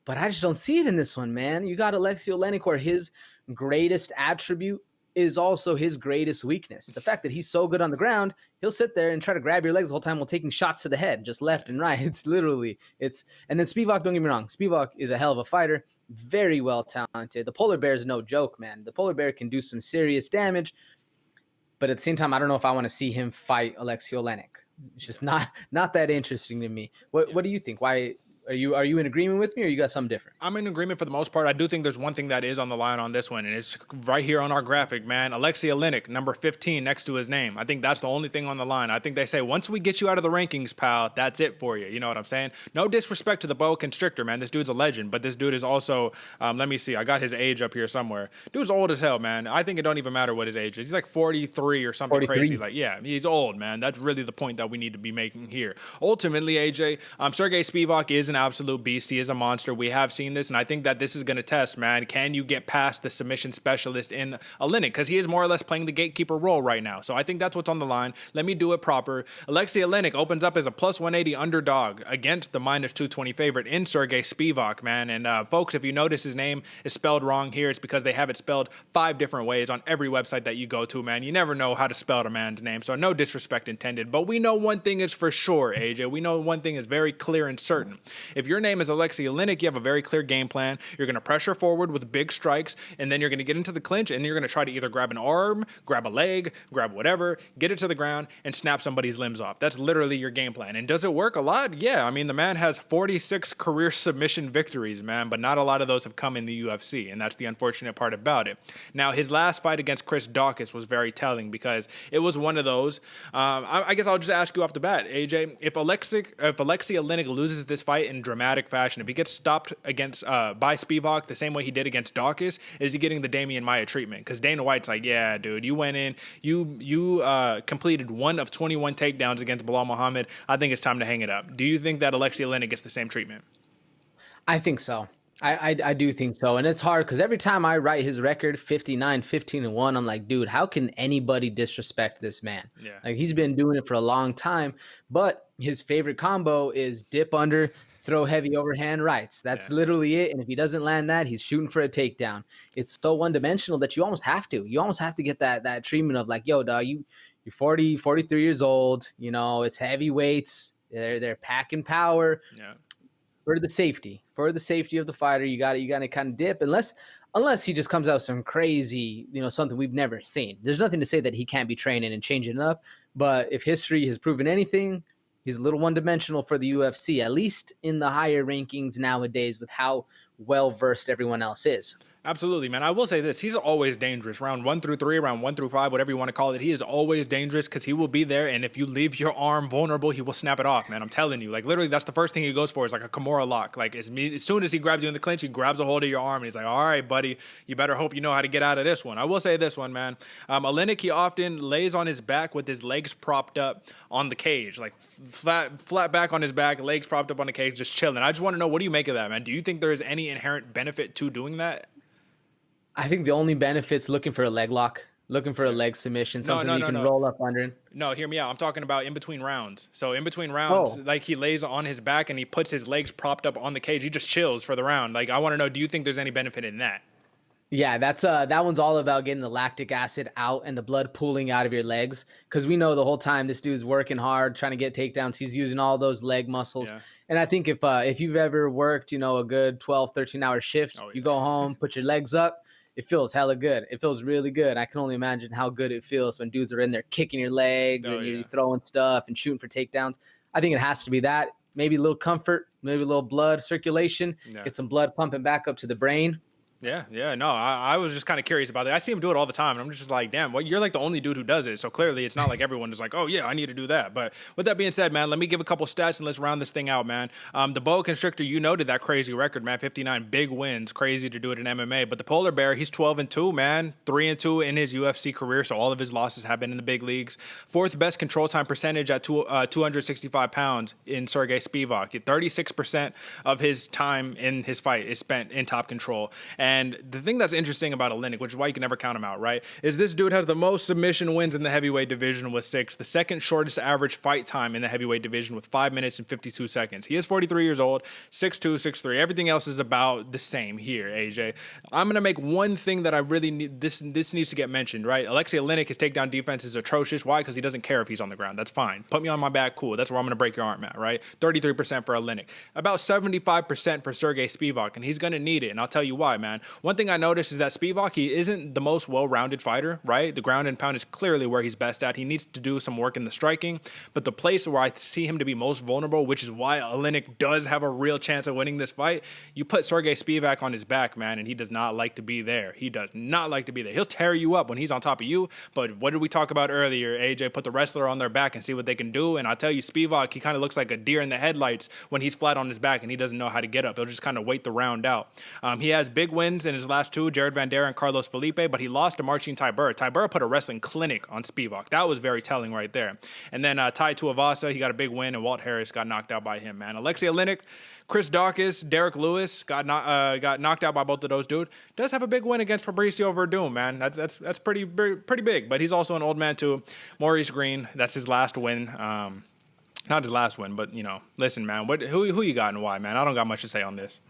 But I just don't see it in this one, man. You got Alexei Oleinik, where his greatest attribute is also his greatest weakness. The fact that he's so good on the ground, he'll sit there and try to grab your legs the whole time while taking shots to the head, just left and right. And then Spivak, don't get me wrong, Spivak is a hell of a fighter, very well talented. The polar bear is no joke, man. The polar bear can do some serious damage, but at the same time, I don't know if I want to see him fight Alexei Oleinik. It's just not that interesting to me. What do you think? Why? Are you in agreement with me, or you got something different? I'm in agreement for the most part. I do think there's one thing that is on the line on this one, and it's right here on our graphic, man. Alexei Oleinik, number 15 next to his name. I think that's the only thing on the line. I think they say, once we get you out of the rankings, pal, that's it for you. You know what I'm saying? No disrespect to the boa constrictor, man. This dude's a legend, but this dude is also, let me see. I got his age up here somewhere. Dude's old as hell, man. I think it don't even matter what his age is. He's like 43 or something 43. Crazy. Like, yeah, he's old, man. That's really the point that we need to be making here. Ultimately, AJ, Sergey Spivak is an absolute beast. He is a monster. We have seen this, and I think that this is going to test, man. Can you get past the submission specialist in Oleinik? Because he is more or less playing the gatekeeper role right now. So I think that's what's on the line. Let me do it proper. Alexei Oleinik opens up as a plus 180 underdog against the minus 220 favorite in Sergey Spivak, man. And folks, if you notice his name is spelled wrong here, it's because they have it spelled 5 different ways on every website that you go to, man. You never know how to spell a man's name, so no disrespect intended. But we know one thing is for sure, AJ. We know one thing is very clear and certain. If your name is Alexei Oleinik, you have a very clear game plan. You're going to pressure forward with big strikes, and then you're going to get into the clinch, and you're going to try to either grab an arm, grab a leg, grab whatever, get it to the ground, and snap somebody's limbs off. That's literally your game plan. And does it work a lot? Yeah. I mean, the man has 46 career submission victories, man, but not a lot of those have come in the UFC, and that's the unfortunate part about it. Now, his last fight against Chris Daukaus was very telling because it was one of those. I guess I'll just ask you off the bat, AJ, if Alexei Oleinik loses this fight in dramatic fashion, if he gets stopped against by Spivak the same way he did against Daukaus, is he getting the Damian Maia treatment? Because Dana White's like, yeah, dude, you went in, you completed 1 of 21 takedowns against Bilal Muhammad. I think it's time to hang it up. Do you think that Alexei Oleinik gets the same treatment? I think so. I do think so. And it's hard because every time I write his record, 59, 15-1, I'm like, dude, how can anybody disrespect this man? Yeah. Like, he's been doing it for a long time, but his favorite combo is dip under, throw heavy overhand rights. That's literally it. And if he doesn't land that, he's shooting for a takedown. It's so one-dimensional that you almost have to. You almost have to get that treatment of like, yo, dog, you're 40, 43 years old. You know, it's heavyweights. They're packing power. Yeah. for the safety of the fighter, you got to kind of dip unless he just comes out with some crazy, something we've never seen. There's nothing to say that he can't be training and changing it up. But if history has proven anything, he's a little one-dimensional for the UFC, at least in the higher rankings nowadays with how well-versed everyone else is. Absolutely, man. I will say this. He's always dangerous. Round 1 through 3, round 1 through 5, whatever you want to call it. He is always dangerous because he will be there. And if you leave your arm vulnerable, he will snap it off, man. I'm telling you. Like, literally, that's the first thing he goes for is like a Kimura lock. Like, as soon as he grabs you in the clinch, he grabs a hold of your arm. And he's like, all right, buddy, you better hope you know how to get out of this one. I will say this one, man. Oleinik, he often lays on his back with his legs propped up on the cage. Like, flat back on his back, legs propped up on the cage, just chilling. I just want to know, what do you make of that, man? Do you think there is any inherent benefit to doing that? I think the only benefit's looking for a leg lock, looking for a leg submission, something you can roll up under. No, hear me out. I'm talking about in between rounds. So in between rounds, like he lays on his back and he puts his legs propped up on the cage. He just chills for the round. Like, I want to know, do you think there's any benefit in that? Yeah, that one's all about getting the lactic acid out and the blood pooling out of your legs. Because we know the whole time this dude's working hard, trying to get takedowns. He's using all those leg muscles. Yeah. And I think if you've ever worked, a good 12, 13-hour shift, you go home, put your legs up. It feels hella good. It feels really good. I can only imagine how good it feels when dudes are in there kicking your legs and you're throwing stuff and shooting for takedowns. I think it has to be that. Maybe a little comfort, maybe a little blood circulation, get some blood pumping back up to the brain. Yeah. No, I was just kind of curious about that. I see him do it all the time, and I'm just like, damn, well, you're like the only dude who does it. So clearly, it's not like everyone is like, oh yeah, I need to do that. But with that being said, man, let me give a couple stats and let's round this thing out, man. The boa constrictor, did that crazy record, man. 59 big wins, crazy to do it in MMA. But the polar bear, he's 12-2, man, 3-2 in his UFC career. So all of his losses have been in the big leagues. Fourth best control time percentage at 265 pounds in Sergey Spivak. 36% of his time in his fight is spent in top control. And the thing that's interesting about Oleinik, which is why you can never count him out, right, is this dude has the most submission wins in the heavyweight division with 6, the second shortest average fight time in the heavyweight division with 5 minutes and 52 seconds. He is 43 years old, 6'2", 6'3". Everything else is about the same here, AJ. I'm going to make one thing that I really need. This needs to get mentioned, right? Alexei Oleinik, his takedown defense is atrocious. Why? Because he doesn't care if he's on the ground. That's fine. Put me on my back, cool. That's where I'm going to break your arm at, right? 33% for Oleinik. About 75% for Sergey Spivak, and he's going to need it, and I'll tell you why, man. One thing I noticed is that Spivak, he isn't the most well-rounded fighter, right? The ground and pound is clearly where he's best at. He needs to do some work in the striking, but the place where I see him to be most vulnerable, which is why Oleinik does have a real chance of winning this fight, you put Sergey Spivak on his back, man, and he does not like to be there. He does not like to be there. He'll tear you up when he's on top of you, but what did we talk about earlier, AJ? Put the wrestler on their back and see what they can do, and I'll tell you, Spivak, he kind of looks like a deer in the headlights when he's flat on his back and he doesn't know how to get up. He'll just kind of wait the round out. He has big wins in his last two, Jared Van and Carlos Felipe, but he lost to Marcin Tybura. Tybura put a wrestling clinic on Spivak. That was very telling right there. And then Tai Tuivasa, he got a big win, and Walt Harris got knocked out by him, man. Alexei Oleinik, Chris Daukaus, Derek Lewis got knocked out by both of those dudes. Does have a big win against Fabricio Verdum, man. That's pretty big, but he's also an old man too. Maurice Green, that's his last win. Not his last win, but listen, man, who you got and why, man? I don't got much to say on this.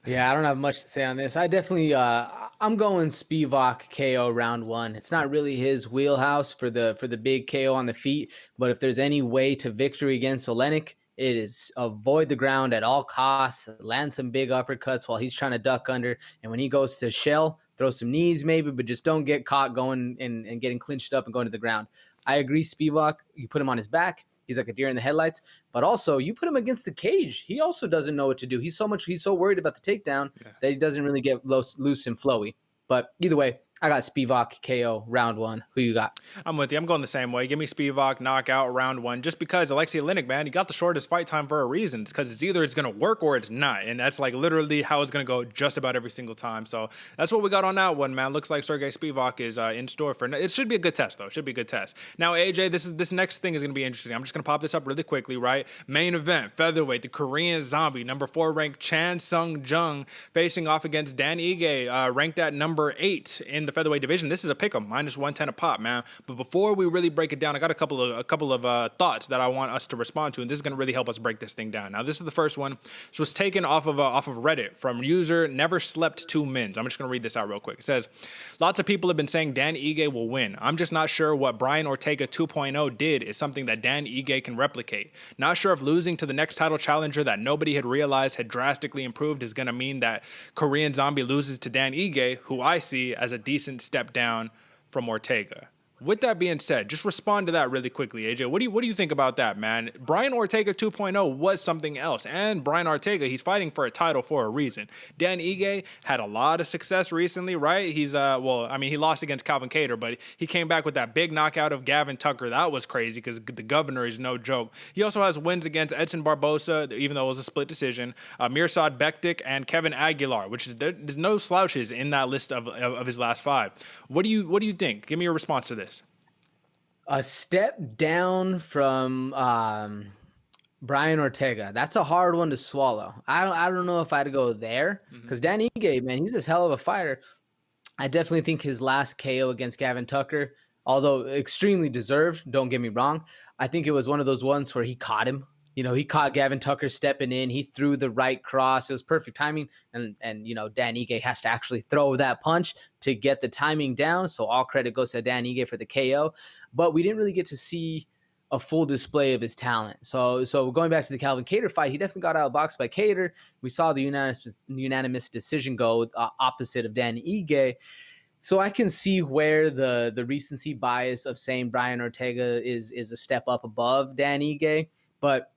Yeah, I don't have much to say on this. I definitely, I'm going Spivak KO round 1. It's not really his wheelhouse for the big KO on the feet, but if there's any way to victory against Oleinik, it is avoid the ground at all costs, land some big uppercuts while he's trying to duck under, and when he goes to shell, throw some knees maybe, but just don't get caught going and getting clinched up and going to the ground. I agree, Spivak, you put him on his back, he's like a deer in the headlights, but also you put him against the cage. He also doesn't know what to do. He's so worried about the takedown that he doesn't really get loose and flowy. But either way, I got Spivak KO round 1. Who you got? I'm with you. I'm going the same way. Give me Spivak knockout round 1. Just because Alexei Oleinik, man, he got the shortest fight time for a reason. It's because it's either it's going to work or it's not. And that's like literally how it's going to go just about every single time. So that's what we got on that one, man. Looks like Sergey Spivak is in store for it. Should be a good test, though. It should be a good test. Now, AJ, this next thing is going to be interesting. I'm just going to pop this up really quickly, right? Main event, featherweight, the Korean zombie, number 4 ranked Chan Sung Jung facing off against Dan Ige, ranked at number 8 in the featherweight division. This is a pick'em, -110 a pop, man. But before we really break it down, I got a couple of thoughts that I want us to respond to, and this is going to really help us break this thing down. Now, this is the first one. This was taken off of Reddit from user Never Slept 2 Mins. I'm just going to read this out real quick. It says, lots of people have been saying Dan Ige will win. I'm just not sure what Brian Ortega 2.0 did is something that Dan Ige can replicate. Not sure if losing to the next title challenger that nobody had realized had drastically improved is going to mean that Korean Zombie loses to Dan Ige, who I see as a decent step down from Ortega. With that being said, just respond to that really quickly, AJ. What do you think about that, man? Brian Ortega 2.0 was something else, and Brian Ortega, he's fighting for a title for a reason. Dan Ige had a lot of success recently, right? He's he lost against Calvin Kattar, but he came back with that big knockout of Gavin Tucker. That was crazy because the governor is no joke. He also has wins against Edson Barbosa, even though it was a split decision, Mirsad Bektik, and Kevin Aguilar, which is there's no slouches in that list of his last 5. What do you think? Give me your response to this. A step down from Brian Ortega. That's a hard one to swallow. I don't know if I'd go there because Dan Ige, man, he's just hell of a fighter. I definitely think his last KO against Gavin Tucker, although extremely deserved, don't get me wrong, I think it was one of those ones where he caught him. You know, he caught Gavin Tucker stepping in. He threw the right cross. It was perfect timing. And you know, Dan Ige has to actually throw that punch to get the timing down. So all credit goes to Dan Ige for the KO. But we didn't really get to see a full display of his talent. So going back to the Calvin Kattar fight, he definitely got outboxed by Kattar. We saw the unanimous decision go opposite of Dan Ige. So I can see where the recency bias of saying Brian Ortega is a step up above Dan Ige. But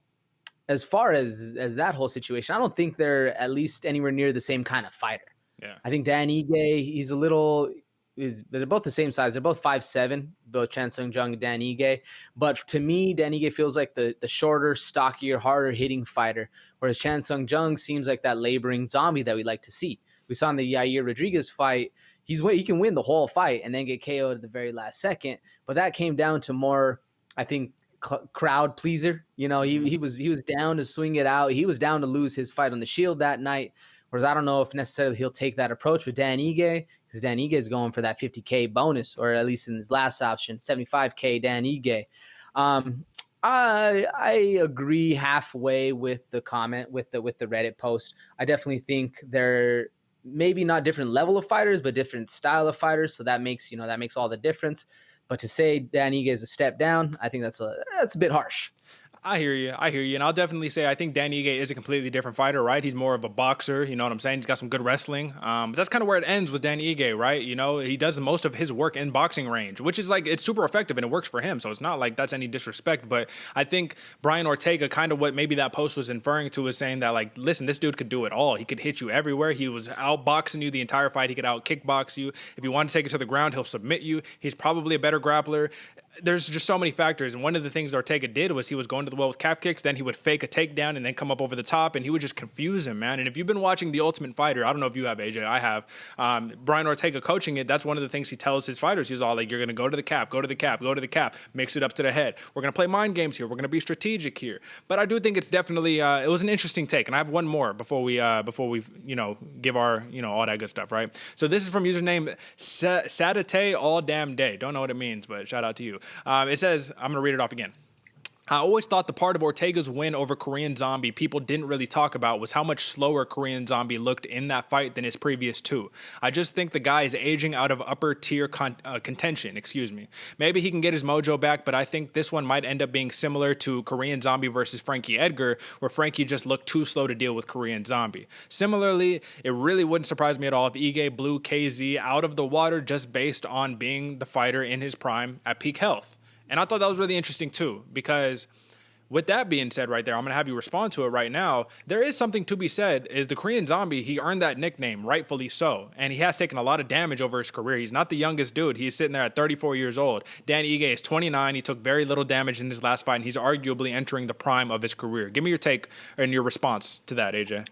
as far as that whole situation, I don't think they're at least anywhere near the same kind of fighter. Yeah. I think Dan Ige, they're both the same size. They're both 5'7", both Chan Sung Jung and Dan Ige. But to me, Dan Ige feels like the shorter, stockier, harder hitting fighter, whereas Chan Sung Jung seems like that laboring zombie that we like to see. We saw in the Yair Rodriguez fight, he can win the whole fight and then get KO'd at the very last second. But that came down to more, I think, crowd pleaser. You know, he was down to swing it out. He was down to lose his fight on the Shield that night. Whereas I don't know if necessarily he'll take that approach with Dan Ige, because Dan Ige is going for that 50K bonus, or at least in his last option, 75K Dan Ige. I agree halfway with the comment with the Reddit post. I definitely think they're maybe not different level of fighters, but different style of fighters. So that makes all the difference. But to say Dan Ige is a step down, I think that's a bit harsh. I hear you. And I'll definitely say I think Dan Ige is a completely different fighter, right? He's more of a boxer, you know what I'm saying? He's got some good wrestling. But that's kind of where it ends with Dan Ige, right? You know, he does most of his work in boxing range, which is like, it's super effective and it works for him. So it's not like that's any disrespect. But I think Brian Ortega, kind of what maybe that post was inferring to, is saying that, like, listen, this dude could do it all. He could hit you everywhere. He was outboxing you the entire fight. He could out kickbox you. If you want to take it to the ground, he'll submit you. He's probably a better grappler. There's just so many factors. And one of the things Ortega did was he was going to the well with calf kicks, then he would fake a takedown and then come up over the top, and he would just confuse him, man. And if you've been watching The Ultimate Fighter, I don't know if you have, AJ, I have, Brian Ortega coaching it, that's one of the things he tells his fighters. He's all like, you're going to go to the cap, mix it up to the head. We're going to play mind games here. We're going to be strategic here. But I do think it's definitely, it was an interesting take. And I have one more before we give our, all that good stuff, right? So this is from username Sadate All Damn Day. Don't know what it means, but shout out to you. It says, I'm going to read it off again. I always thought the part of Ortega's win over Korean Zombie people didn't really talk about was how much slower Korean Zombie looked in that fight than his previous 2. I just think the guy is aging out of upper tier contention, Maybe he can get his mojo back, but I think this one might end up being similar to Korean Zombie versus Frankie Edgar, where Frankie just looked too slow to deal with Korean Zombie. Similarly, it really wouldn't surprise me at all if Ige blew KZ out of the water just based on being the fighter in his prime at peak health. And I thought that was really interesting too, because with that being said right there, I'm going to have you respond to it right now. There is something to be said, is the Korean Zombie, he earned that nickname, rightfully so. And he has taken a lot of damage over his career. He's not the youngest dude. He's sitting there at 34 years old. Dan Ige is 29. He took very little damage in his last fight, and he's arguably entering the prime of his career. Give me your take and your response to that, AJ.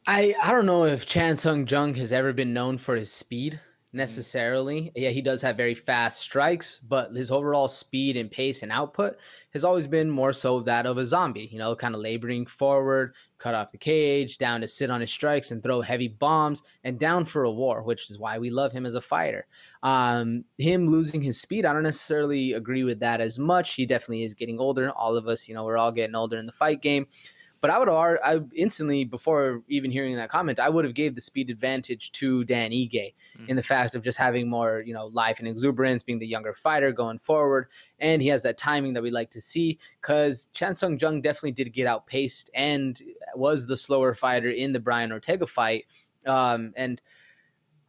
I don't know if Chan Sung Jung has ever been known for his speed. necessarily. Yeah, he does have very fast strikes, but his overall speed and pace and output has always been more so that of a zombie, you know, kind of laboring forward, cut off the cage, down to sit on his strikes and throw heavy bombs, and down for a war, which is why we love him as a fighter. Him losing his speed, I don't necessarily agree with that as much. He definitely is getting older. All of us, you know, we're all getting older in the fight game. But I instantly, before even hearing that comment, I would have gave the speed advantage to Dan Ige in the fact of just having more, you know, life and exuberance, being the younger fighter going forward. And he has that timing that we like to see, because Chan Sung Jung definitely did get outpaced and was the slower fighter in the Brian Ortega fight. And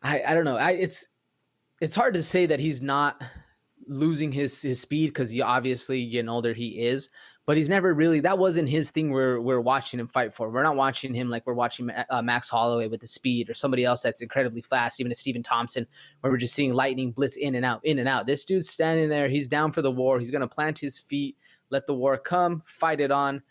I don't know. It's hard to say that he's not losing his speed, because he obviously, getting older, he is. But he's never really, that wasn't his thing we're watching him fight for. We're not watching him like we're watching Max Holloway with the speed, or somebody else that's incredibly fast, even a Stephen Thompson, where we're just seeing lightning blitz in and out, in and out. This dude's standing there. He's down for the war. He's going to plant his feet, let the war come, fight it on.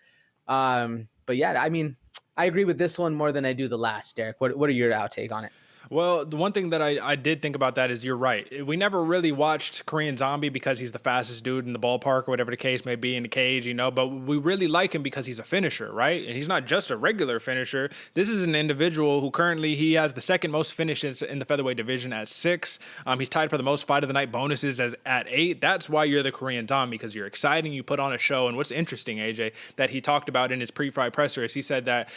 But yeah, I mean, I agree with this one more than I do the last, Derick. What are your outtake on it? Well, the one thing that I did think about that is you're right. We never really watched Korean Zombie because he's the fastest dude in the ballpark, or whatever the case may be, in the cage, you know, but we really like him because he's a finisher, right? And he's not just a regular finisher. This is an individual who currently, he has the second most finishes in the featherweight division at 6. He's tied for the most fight of the night bonuses at 8. That's why you're the Korean Zombie, because you're exciting, you put on a show. And what's interesting, AJ, that he talked about in his pre-fight presser is he said that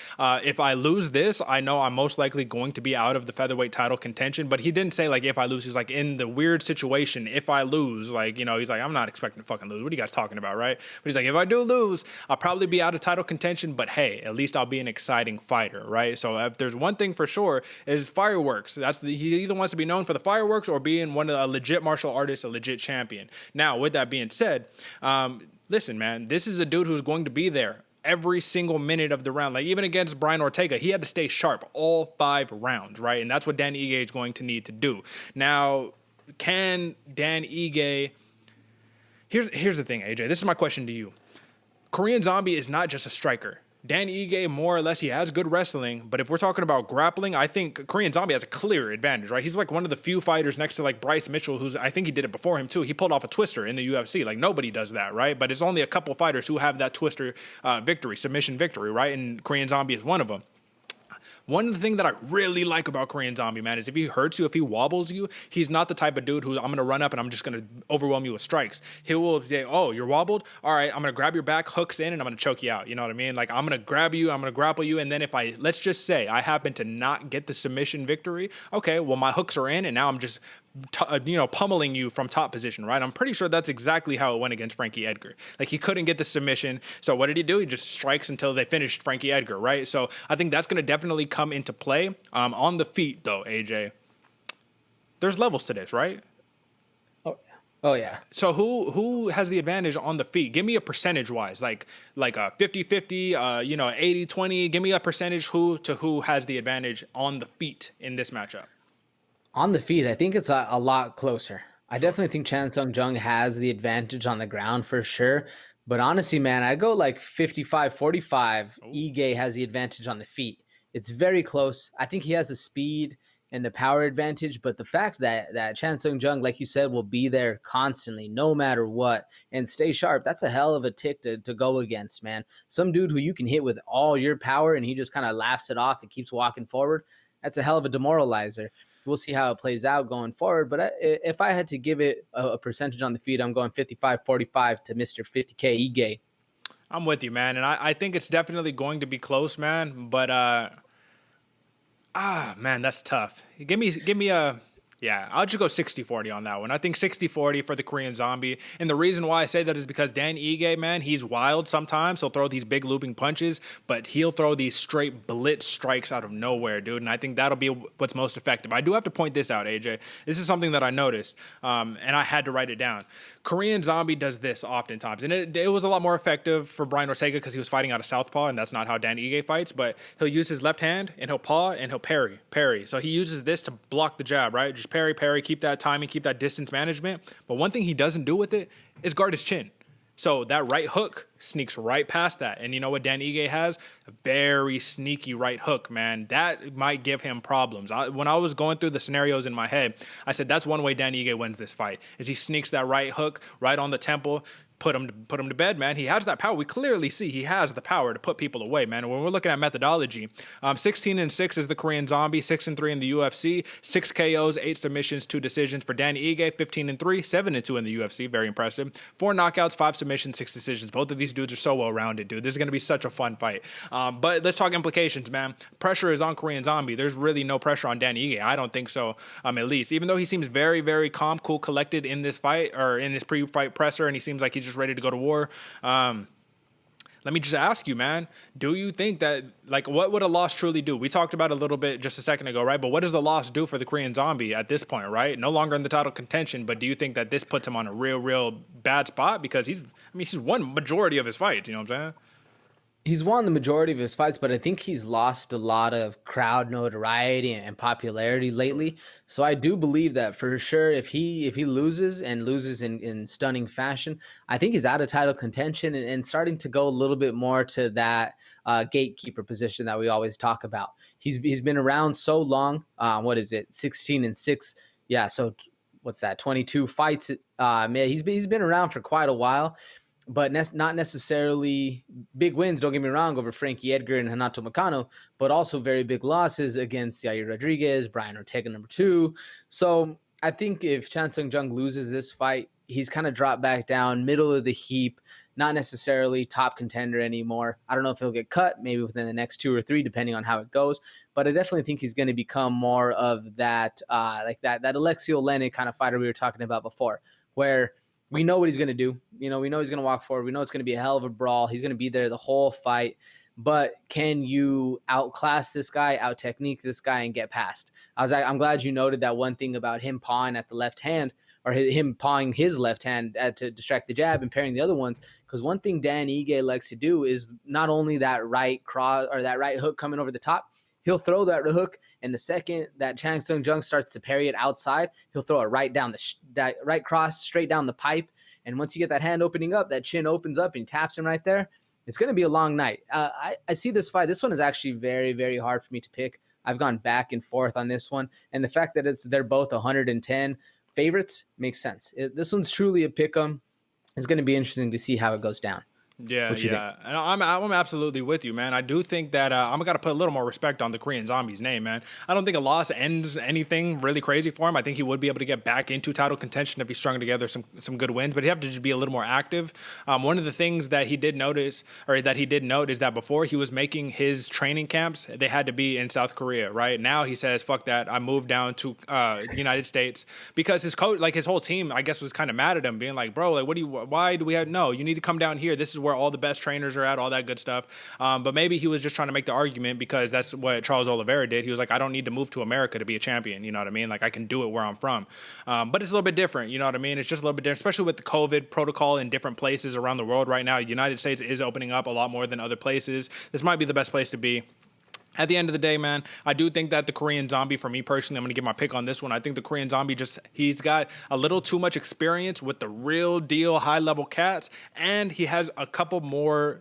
if I lose this, I know I'm most likely going to be out of the featherweight title contention. But he didn't say like if I lose. He's like, in the weird situation, if I lose, like, you know, he's like, I'm not expecting to fucking lose. What are you guys talking about, right? But he's like, if I do lose, I'll probably be out of title contention, but hey, at least I'll be an exciting fighter, right? So if there's one thing for sure, is fireworks. He either wants to be known for the fireworks or being a legit martial artist, a legit champion. Now, with that being said, listen, man, this is a dude who's going to be there every single minute of the round. Like, even against Brian Ortega, he had to stay sharp all 5 rounds, right? And that's what Dan Ige is going to need to do. Now, can Dan Ige... Here's the thing, AJ. This is my question to you. Korean Zombie is not just a striker. Dan Ige, more or less, he has good wrestling, but if we're talking about grappling, I think Korean Zombie has a clear advantage, right? He's like one of the few fighters next to like Bryce Mitchell, who's, I think he did it before him too. He pulled off a twister in the UFC. Like, nobody does that, right? But it's only a couple fighters who have that twister submission victory, right? And Korean Zombie is one of them. One of the things that I really like about Korean Zombie, man, is if he hurts you, if he wobbles you, he's not the type of dude who I'm going to run up and I'm just going to overwhelm you with strikes. He will say, oh, you're wobbled? All right, I'm going to grab your back, hooks in, and I'm going to choke you out. You know what I mean? Like, I'm going to grab you, I'm going to grapple you, and then if let's just say I happen to not get the submission victory, okay, well, my hooks are in, and now I'm just pummeling you from top position, right? I'm pretty sure that's exactly how it went against Frankie Edgar. Like, he couldn't get the submission. So what did he do? He just strikes until they finished Frankie Edgar, right? So I think that's going to definitely come into play. On the feet, though, AJ, there's levels to this, right? Oh yeah. So who has the advantage on the feet? Give me a percentage wise, like a 50-50, 80-20. Give me a percentage who has the advantage on the feet in this matchup. On the feet, I think it's a lot closer. I definitely think Chan Sung Jung has the advantage on the ground for sure. But honestly, man, I'd go like 55-45. Ige has the advantage on the feet. It's very close. I think he has the speed and the power advantage, but the fact that Chan Sung Jung, like you said, will be there constantly, no matter what, and stay sharp, that's a hell of a tick to go against, man. Some dude who you can hit with all your power and he just kind of laughs it off and keeps walking forward, that's a hell of a demoralizer. We'll see how it plays out going forward. But if I had to give it a percentage on the feet, I'm going 55-45 to Mr. 50K Ige. I'm with you, man. And I think it's definitely going to be close, man. But, man, that's tough. Give me a... Yeah, I'll just go 60-40 on that one. I think 60-40 for the Korean Zombie. And the reason why I say that is because Dan Ige, man, he's wild sometimes. He'll throw these big looping punches, but he'll throw these straight blitz strikes out of nowhere, dude. And I think that'll be what's most effective. I do have to point this out, AJ. This is something that I noticed, and I had to write it down. Korean Zombie does this oftentimes. And it was a lot more effective for Brian Ortega because he was fighting out of southpaw, and that's not how Dan Ige fights. But he'll use his left hand, and he'll paw, and he'll parry. So he uses this to block the jab, right? Just parry, keep that timing, keep that distance management. But one thing he doesn't do with it is guard his chin. So that right hook sneaks right past that. And you know what Dan Ige has? A very sneaky right hook, man. That might give him problems. When I was going through the scenarios in my head, I said that's one way Dan Ige wins this fight, is he sneaks that right hook right on the temple, put him to bed, man. He has that power. We clearly see he has the power to put people away, man. When we're looking at methodology, 16-6 is the Korean Zombie, 6-3 in the UFC, 6 KOs, 8 submissions, 2 decisions. For Danny Ige, 15-3, 7-2 in the UFC, very impressive. 4 knockouts, 5 submissions, 6 decisions. Both of these dudes are so well-rounded, dude. This is going to be such a fun fight. But let's talk implications, man. Pressure is on Korean Zombie. There's really no pressure on Danny Ige. I don't think so, at least. Even though he seems very, very calm, cool, collected in this fight, or in his pre-fight presser, and he seems like he's just ready to go to war. Let me just ask you, man, do you think that, like, what would a loss truly do? We talked about it a little bit just a second ago, right? But what does the loss do for the Korean Zombie at this point, right? No longer in the title contention, but do you think that this puts him on a real bad spot? Because he's won majority of his fights, you know what I'm saying? He's won the majority of his fights, but I think he's lost a lot of crowd notoriety and popularity lately. So I do believe that for sure, if he loses and loses in stunning fashion, I think he's out of title contention and starting to go a little bit more to that gatekeeper position that we always talk about. He's been around so long. 16-6? Yeah. So what's that? 22 fights. Man, he's been around for quite a while. But not necessarily big wins, don't get me wrong, over Frankie Edgar and Renato Macano, but also very big losses against Ortega Rodriguez, Brian Ortega #2. So I think if Chan Sung Jung loses this fight, he's kind of dropped back down, middle of the heap, not necessarily top contender anymore. I don't know if he'll get cut, maybe within the next 2 or 3, depending on how it goes. But I definitely think he's going to become more of that, that Alexio Lenin kind of fighter we were talking about before, where we know what he's going to do. We know he's going to walk forward. We know it's going to be a hell of a brawl. He's going to be there the whole fight. But can you outclass this guy, out-technique this guy, and get past? I'm glad you noted that one thing about him pawing at the left hand, or him pawing his left hand to distract the jab and pairing the other ones. Because one thing Dan Ige likes to do is not only that right cross or that right hook coming over the top, he'll throw that hook, and the second that Chan Sung Jung starts to parry it outside, he'll throw it right down that right cross straight down the pipe. And once you get that hand opening up, that chin opens up and taps him right there. It's going to be a long night. I see this fight. This one is actually very, very hard for me to pick. I've gone back and forth on this one, and the fact that they're both 110 favorites makes sense. This one's truly a pick 'em. It's going to be interesting to see how it goes down. Yeah. And I'm absolutely with you, man. I do think that I'm got to put a little more respect on the Korean Zombie's name, man. I don't think a loss ends anything really crazy for him. I think he would be able to get back into title contention if he strung together some good wins, but he'd have to just be a little more active. One of the things that he did note is that before he was making his training camps, they had to be in South Korea, right? Now he says, fuck that. I moved down to the United States because his coach, like his whole team, I guess was kind of mad at him, being like, bro, like, why do we have, no, you need to come down here. This is where all the best trainers are at, all that good stuff. But maybe he was just trying to make the argument because that's what Charles Oliveira did. He was like, I don't need to move to America to be a champion. You know what I mean? Like, I can do it where I'm from. But it's a little bit different. You know what I mean? It's just a little bit different, especially with the COVID protocol in different places around the world right now. United States is opening up a lot more than other places. This might be the best place to be. At the end of the day, man, I do think that the Korean Zombie, for me personally, I'm going to give my pick on this one. I think the Korean Zombie he's got a little too much experience with the real deal high-level cats, and he has a couple more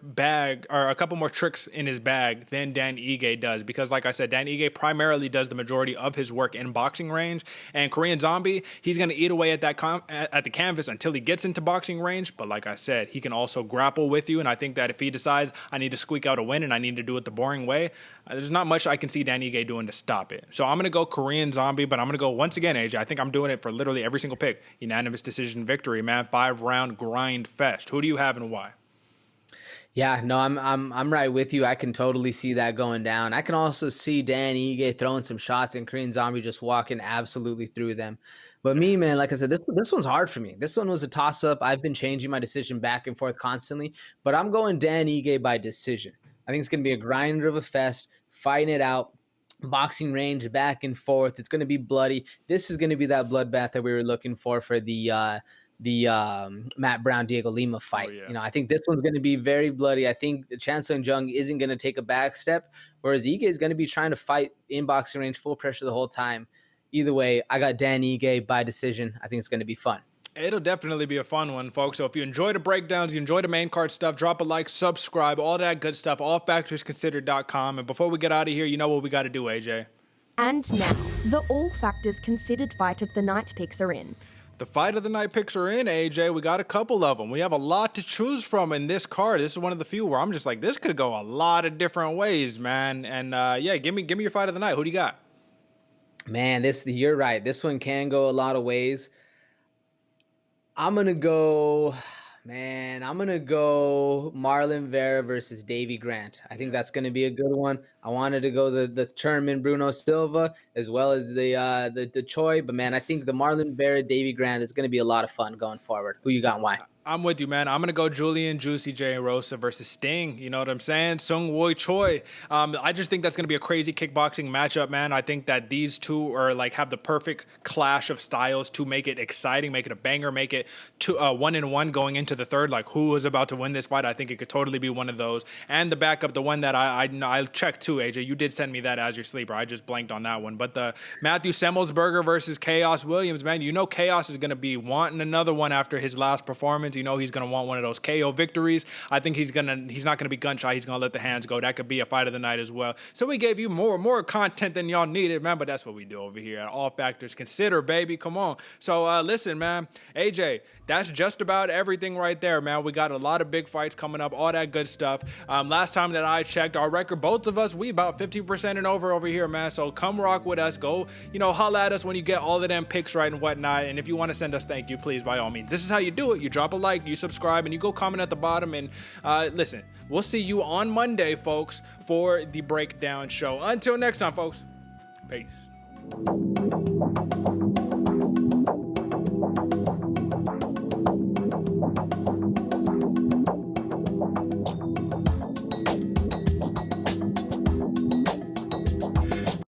tricks in his bag than Dan Ige does. Because, like I said, Dan Ige primarily does the majority of his work in boxing range, and Korean Zombie, he's going to eat away at the canvas until he gets into boxing range. But like I said, he can also grapple with you, and I think that if he decides I need to squeak out a win and I need to do it the boring way, there's not much I can see Dan Ige doing to stop it. So I'm going to go Korean Zombie, but I'm going to go once again, AJ. I think I'm doing it for literally every single pick. Unanimous decision victory, man. 5-round grind fest. Who do you have and why? Yeah, no, I'm right with you. I can totally see that going down. I can also see Dan Ige throwing some shots and Korean Zombie just walking absolutely through them. But me, man, like I said, this one's hard for me. This one was a toss-up. I've been changing my decision back and forth constantly, but I'm going Dan Ige by decision. I think it's going to be a grinder of a fest, fighting it out, boxing range, back and forth. It's going to be bloody. This is going to be that bloodbath that we were looking for the Matt Brown, Diego Lima fight. Oh, yeah. I think this one's going to be very bloody. I think Chan Sung Jung isn't going to take a back step, whereas Ige is going to be trying to fight in boxing range, full pressure the whole time. Either way, I got Dan Ige by decision. I think it's going to be fun. It'll definitely be a fun one, folks. So if you enjoy the breakdowns, you enjoy the main card stuff, drop a like, subscribe, all that good stuff, allfactorsconsidered.com. And before we get out of here, you know what we got to do, AJ. And now, the All Factors Considered Fight of the Night picks are in. The fight of the night picks are in, AJ. We got a couple of them. We have a lot to choose from in this card. This is one of the few where I'm just like, this could go a lot of different ways, man. And yeah, give me your fight of the night. Who do you got? Man, you're right. This one can go a lot of ways. I'm going to go Marlon Vera versus Davey Grant. I think that's going to be a good one. I wanted to go the Terman Bruno Silva as well as the Choi, but man, I think the Marlon Vera Davey Grant is going to be a lot of fun going forward. Who you got and why? I'm with you, man. I'm going to go Julian, Juicy J, Erosa versus Sting. You know what I'm saying? Seungwoo, Choi. I just think that's going to be a crazy kickboxing matchup, man. I think that these two are have the perfect clash of styles to make it exciting, make it a banger, make it 1-1 going into the third. Like, who is about to win this fight? I think it could totally be one of those. And the backup, the one that I checked too, AJ. You did send me that as your sleeper. I just blanked on that one. But the Matthew Semmelsberger versus Chaos Williams, man. You know Chaos is going to be wanting another one after his last performance. You know he's going to want one of those KO victories. I think he's not going to be gun shy. He's going to let the hands go. That could be a fight of the night as well. So we gave you more content than y'all needed, man, but that's what we do over here at All Factors Consider, baby. Come on. So listen, man, AJ, that's just about everything right there, man. We got a lot of big fights coming up, all that good stuff. Last time that I checked, our record, both of us, we about 50% and over here, man. So come rock with us. Go, holla at us when you get all of them picks right and whatnot. And if you want to send us thank you, please, by all means. This is how you do it. You drop a like, you subscribe, and you go comment at the bottom. And listen, we'll see you on Monday, folks, for the breakdown show. Until next time, folks. Peace.